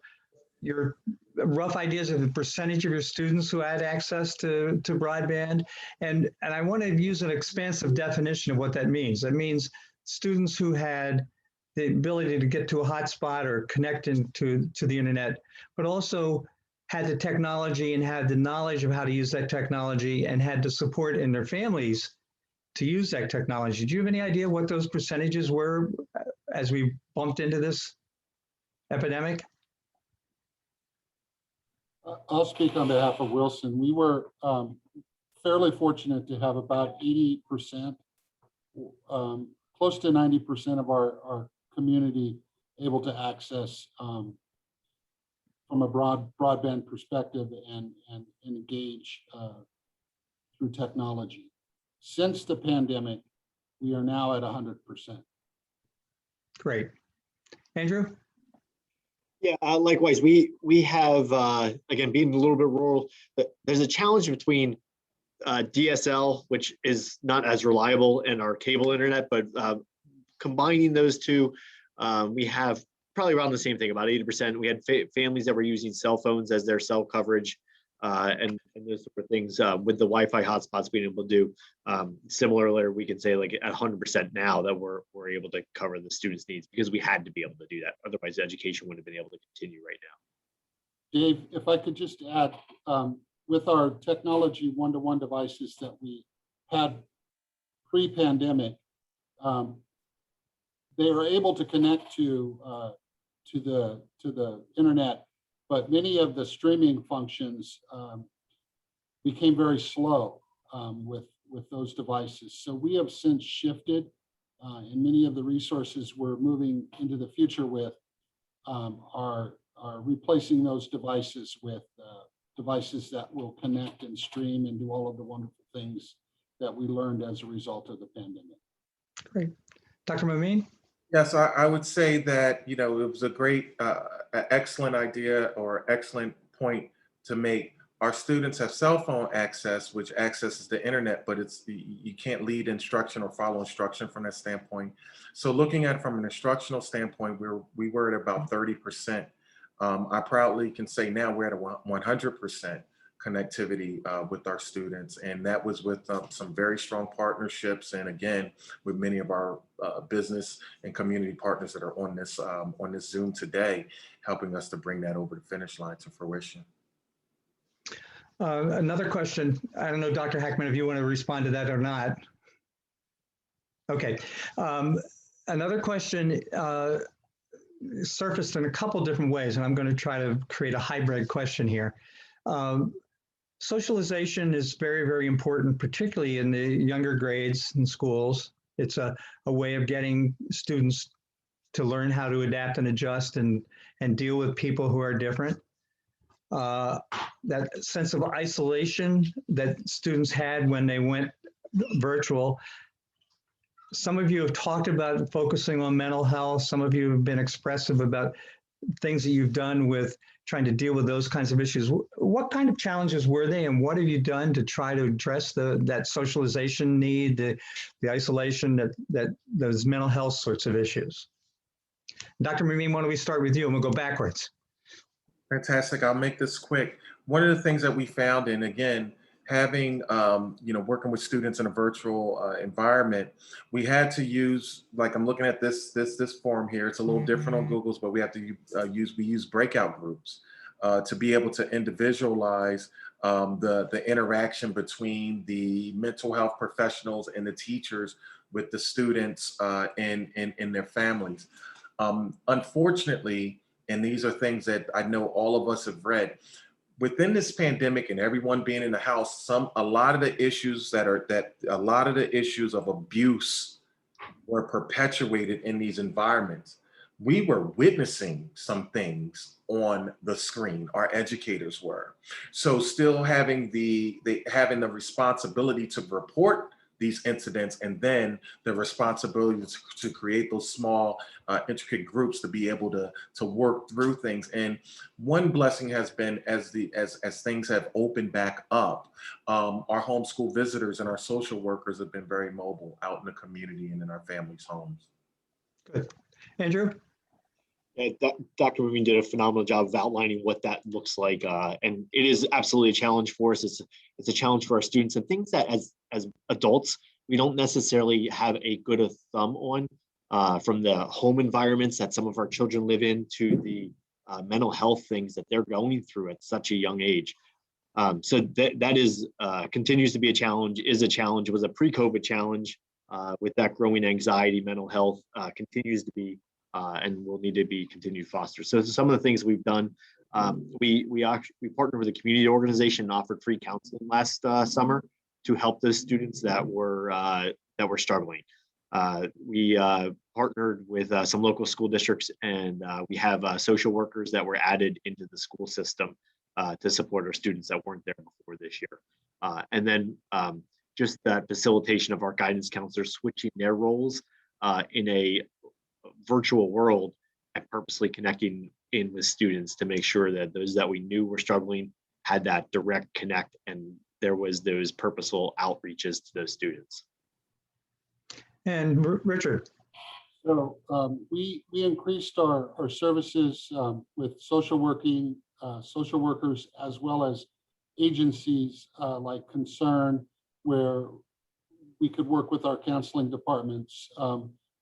your rough ideas of the percentage of your students who had access to broadband? And I want to use an expansive definition of what that means. That means students who had the ability to get to a hotspot or connect into the internet, but also had the technology and had the knowledge of how to use that technology and had the support in their families to use that technology. Do you have any idea what those percentages were as we bumped into this epidemic? I'll speak on behalf of Wilson. We were fairly fortunate to have about 80%, close to 90% of our community able to access from a broadband perspective and engage through technology. Since the pandemic, we are now at 100%. Great. Andrew? Yeah, likewise, we have, again, being a little bit rural, there's a challenge between DSL, which is not as reliable, and our cable internet, but combining those two, we have probably around the same thing, about 80%. We had families that were using cell phones as their cell coverage, and those sort of things, with the Wi-Fi hotspots being able to do. Similarly, we can say like at 100% now that we're able to cover the students' needs because we had to be able to do that. Otherwise, education wouldn't have been able to continue right now. Dave, if I could just add, with our technology one-to-one devices that we had pre-pandemic, they were able to connect to the internet, but many of the streaming functions became very slow with those devices. So we have since shifted, and many of the resources we're moving into the future with are replacing those devices with devices that will connect and stream and do all of the wonderful things that we learned as a result of the pandemic. Great. Dr. Momin? Yes, I would say that, it was a great, excellent idea or excellent point to make. Our students have cell phone access, which accesses the internet, but you can't lead instruction or follow instruction from that standpoint. So looking at it from an instructional standpoint, we were at about 30%. I proudly can say now we're at a 100% connectivity with our students, and that was with some very strong partnerships, and again with many of our business and community partners that are on this Zoom today, helping us to bring that over the finish line to fruition. Another question. I don't know, Dr. Hackman, if you want to respond to that or not. Okay. Another question surfaced in a couple different ways, and I'm going to try to create a hybrid question here. Socialization is very, very important, particularly in the younger grades in schools. It's a way of getting students to learn how to adapt and adjust and deal with people who are different. That sense of isolation that students had when they went virtual. Some of you have talked about focusing on mental health. Some of you have been expressive about things that you've done with trying to deal with those kinds of issues. What kind of challenges were they, and what have you done to try to address that socialization need, the isolation, that those mental health sorts of issues? Dr. Momin, why don't we start with you and we'll go backwards. Fantastic. I'll make this quick. One of the things that we found, and again, having, working with students in a virtual environment, we had to use, like I'm looking at this form here, it's a little different on Google's, but we have to use breakout groups to be able to individualize the interaction between the mental health professionals and the teachers with the students and their families. Unfortunately, and these are things that I know all of us have read, within this pandemic and everyone being in the house, a lot of the issues of abuse were perpetuated in these environments. we were witnessing some things on the screen, our educators were. So still having the responsibility to report these incidents, and then the responsibility to create those small intricate groups to be able to work through things. And one blessing has been, as things have opened back up, our homeschool visitors and our social workers have been very mobile out in the community and in our families' homes. Good. Andrew? Yeah, Dr. Moon did a phenomenal job of outlining what that looks like, and it is absolutely a challenge for us. It's a challenge for our students, and things that as adults we don't necessarily have a good a thumb on, from the home environments that some of our children live in to the mental health things that they're going through at such a young age. So that is continues to be a challenge. Is a challenge. It was a pre-COVID challenge, with that growing anxiety, mental health continues to be. And will need to be continued fostered. So some of the things we've done, we partnered with a community organization and offered free counseling last summer to help those students that were struggling. We partnered with some local school districts, and we have social workers that were added into the school system to support our students that weren't there before this year. And then just that facilitation of our guidance counselors switching their roles in a virtual world and purposely connecting in with students to make sure that those that we knew were struggling had that direct connect, and there was those purposeful outreaches to those students. And Richard? So we increased our services with social workers, as well as agencies like Concern, where we could work with our counseling departments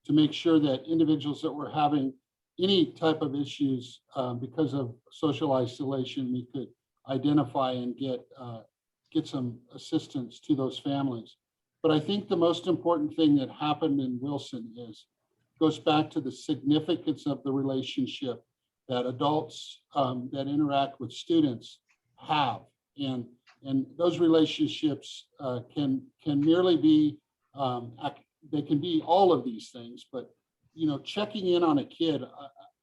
to make sure that individuals that were having any type of issues because of social isolation, we could identify and get some assistance to those families. But I think the most important thing that happened in Wilson goes back to the significance of the relationship that adults that interact with students have. And those relationships can merely be, they can be all of these things, but checking in on a kid,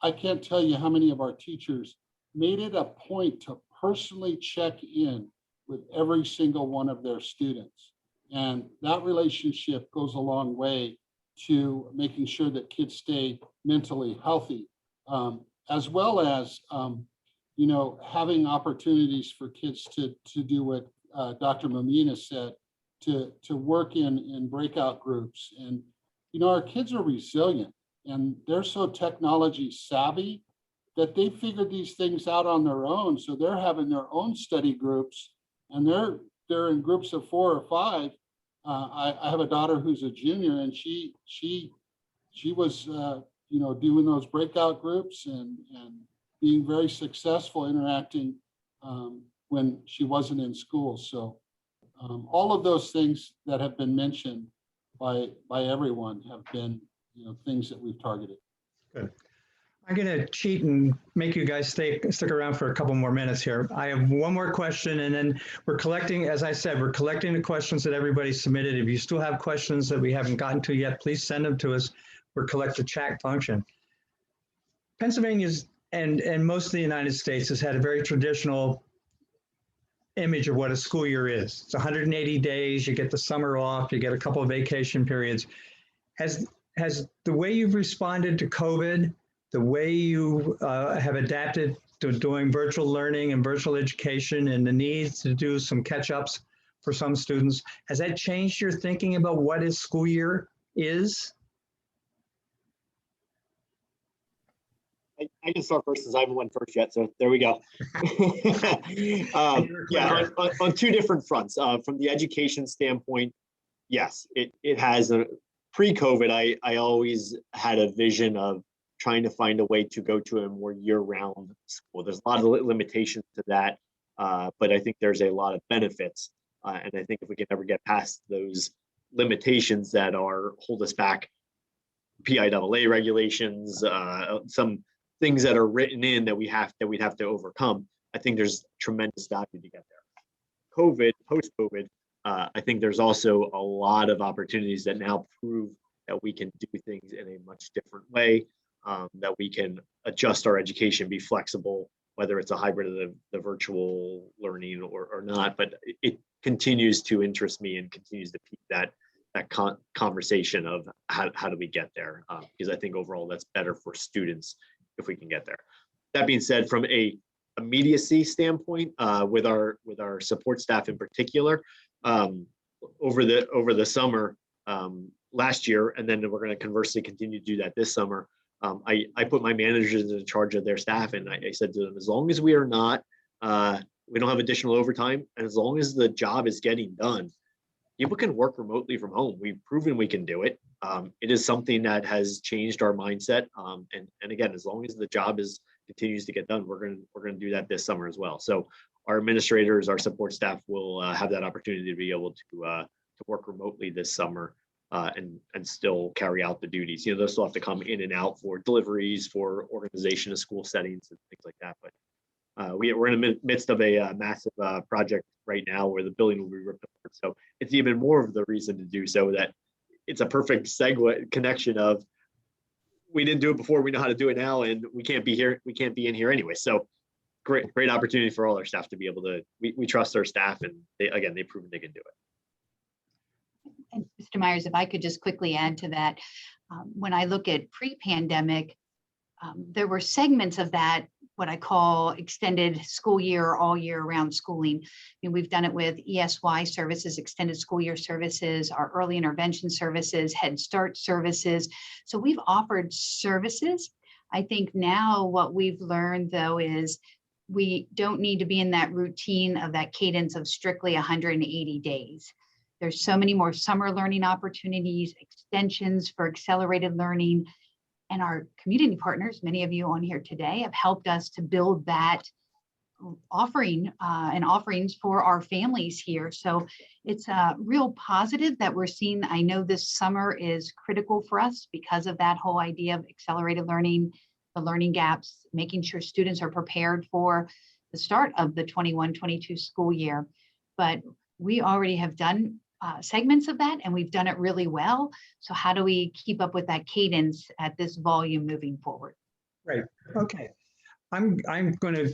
I can't tell you how many of our teachers made it a point to personally check in with every single one of their students. And that relationship goes a long way to making sure that kids stay mentally healthy, as well as having opportunities for kids to do what Dr. Momina said, to work in breakout groups. And our kids are resilient, and they're so technology savvy that they figured these things out on their own. So they're having their own study groups, and they're in groups of 4 or 5. I have a daughter who's a junior, and she was doing those breakout groups and being very successful interacting when she wasn't in school. So all of those things that have been mentioned by everyone have been things that we've targeted. Good. I'm going to cheat and make you guys stick around for a couple more minutes here. I have one more question, and then we're collecting, as I said, we're collecting the questions that everybody submitted. If you still have questions that we haven't gotten to yet, please send them to us. We're collect the chat function. Pennsylvania's and most of the United States has had a very traditional image of what a school year is. It's 180 days, you get the summer off, you get a couple of vacation periods. Has the way you've responded to COVID, the way you have adapted to doing virtual learning and virtual education, and the need to do some catch-ups for some students, has that changed your thinking about what a school year is? I can start first, since I haven't went first yet, so there we go. Yeah, on 2 different fronts. From the education standpoint, yes, it has. Pre-COVID, I always had a vision of trying to find a way to go to a more year-round school. There's a lot of limitations to that, but I think there's a lot of benefits. And I think if we can ever get past those limitations that hold us back, PIAA regulations, some things that are written in that we'd have to overcome, I think there's tremendous value to get there. COVID, post-COVID, I think there's also a lot of opportunities that now prove that we can do things in a much different way. that we can adjust our education, be flexible, whether it's a hybrid of the virtual learning or not. But it continues to interest me and continues to pique that conversation of how do we get there? Because I think overall that's better for students if we can get there. That being said, from a immediacy standpoint, with our support staff in particular, over the summer last year, and then we're going to conversely continue to do that this summer. I put my managers in charge of their staff, and I said to them, as long as we are not, we don't have additional overtime, and as long as the job is getting done, people can work remotely from home. We've proven we can do it. It is something that has changed our mindset. And again, as long as the job continues to get done, we're going to do that this summer as well. So our administrators, our support staff will have that opportunity to be able to work remotely this summer and still carry out the duties. They'll still have to come in and out for deliveries, for organization of school settings and things like that. But we're in the midst of a massive project right now where the building will be ripped apart. So it's even more of the reason to do so. That it's a perfect segue connection of, we didn't do it before, we know how to do it now, and we can't be in here anyway. So great opportunity for all our staff to be able to, we trust our staff, and they've proven they can do it. And Mr. Myers, if I could just quickly add to that, when I look at pre-pandemic, there were segments of that, what I call extended school year, all year round schooling. We've done it with ESY services, extended school year services, our early intervention services, Head Start services. So we've offered services. I think now what we've learned though is we don't need to be in that routine of that cadence of strictly 180 days. There's so many more summer learning opportunities, extensions for accelerated learning. And our community partners, many of you on here today, have helped us to build that offering and offerings for our families here. So it's a real positive that we're seeing. I know this summer is critical for us because of that whole idea of accelerated learning, the learning gaps, making sure students are prepared for the start of the 21-22 school year. But we already have done segments of that, and we've done it really well. So how do we keep up with that cadence at this volume moving forward? Right. Okay. I'm going to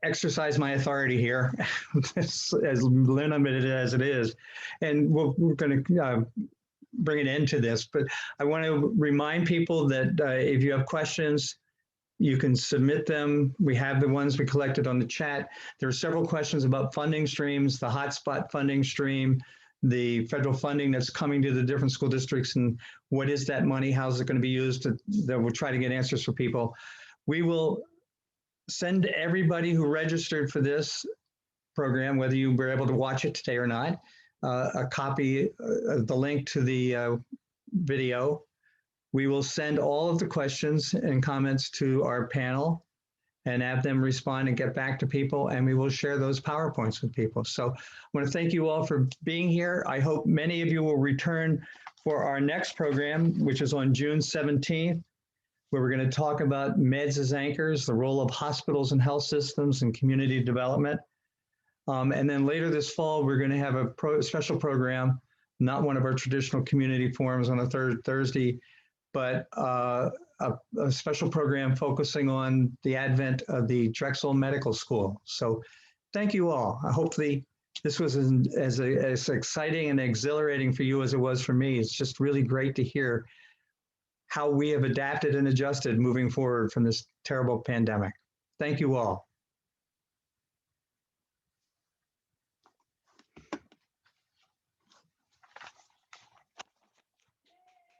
exercise my authority here, as limited as it is, and we're going to bring an end to this. But I want to remind people that if you have questions, you can submit them. We have the ones we collected on the chat. There are several questions about funding streams, the hotspot funding stream, the federal funding that's coming to the different school districts, and what is that money? How's it going to be used? That we'll try to get answers for people. We will send everybody who registered for this program, whether you were able to watch it today or not, a copy, the link to the video. We will send all of the questions and comments to our panel and have them respond and get back to people, and we will share those PowerPoints with people. So I want to thank you all for being here. I hope many of you will return for our next program, which is on June 17th, where we're going to talk about meds as anchors, the role of hospitals and health systems and community development. And then later this fall, we're going to have a special program, not one of our traditional community forums on a Thursday, but a special program focusing on the advent of the Drexel Medical School. So thank you all. Hopefully this was as exciting and exhilarating for you as it was for me. It's just really great to hear how we have adapted and adjusted moving forward from this terrible pandemic. Thank you all.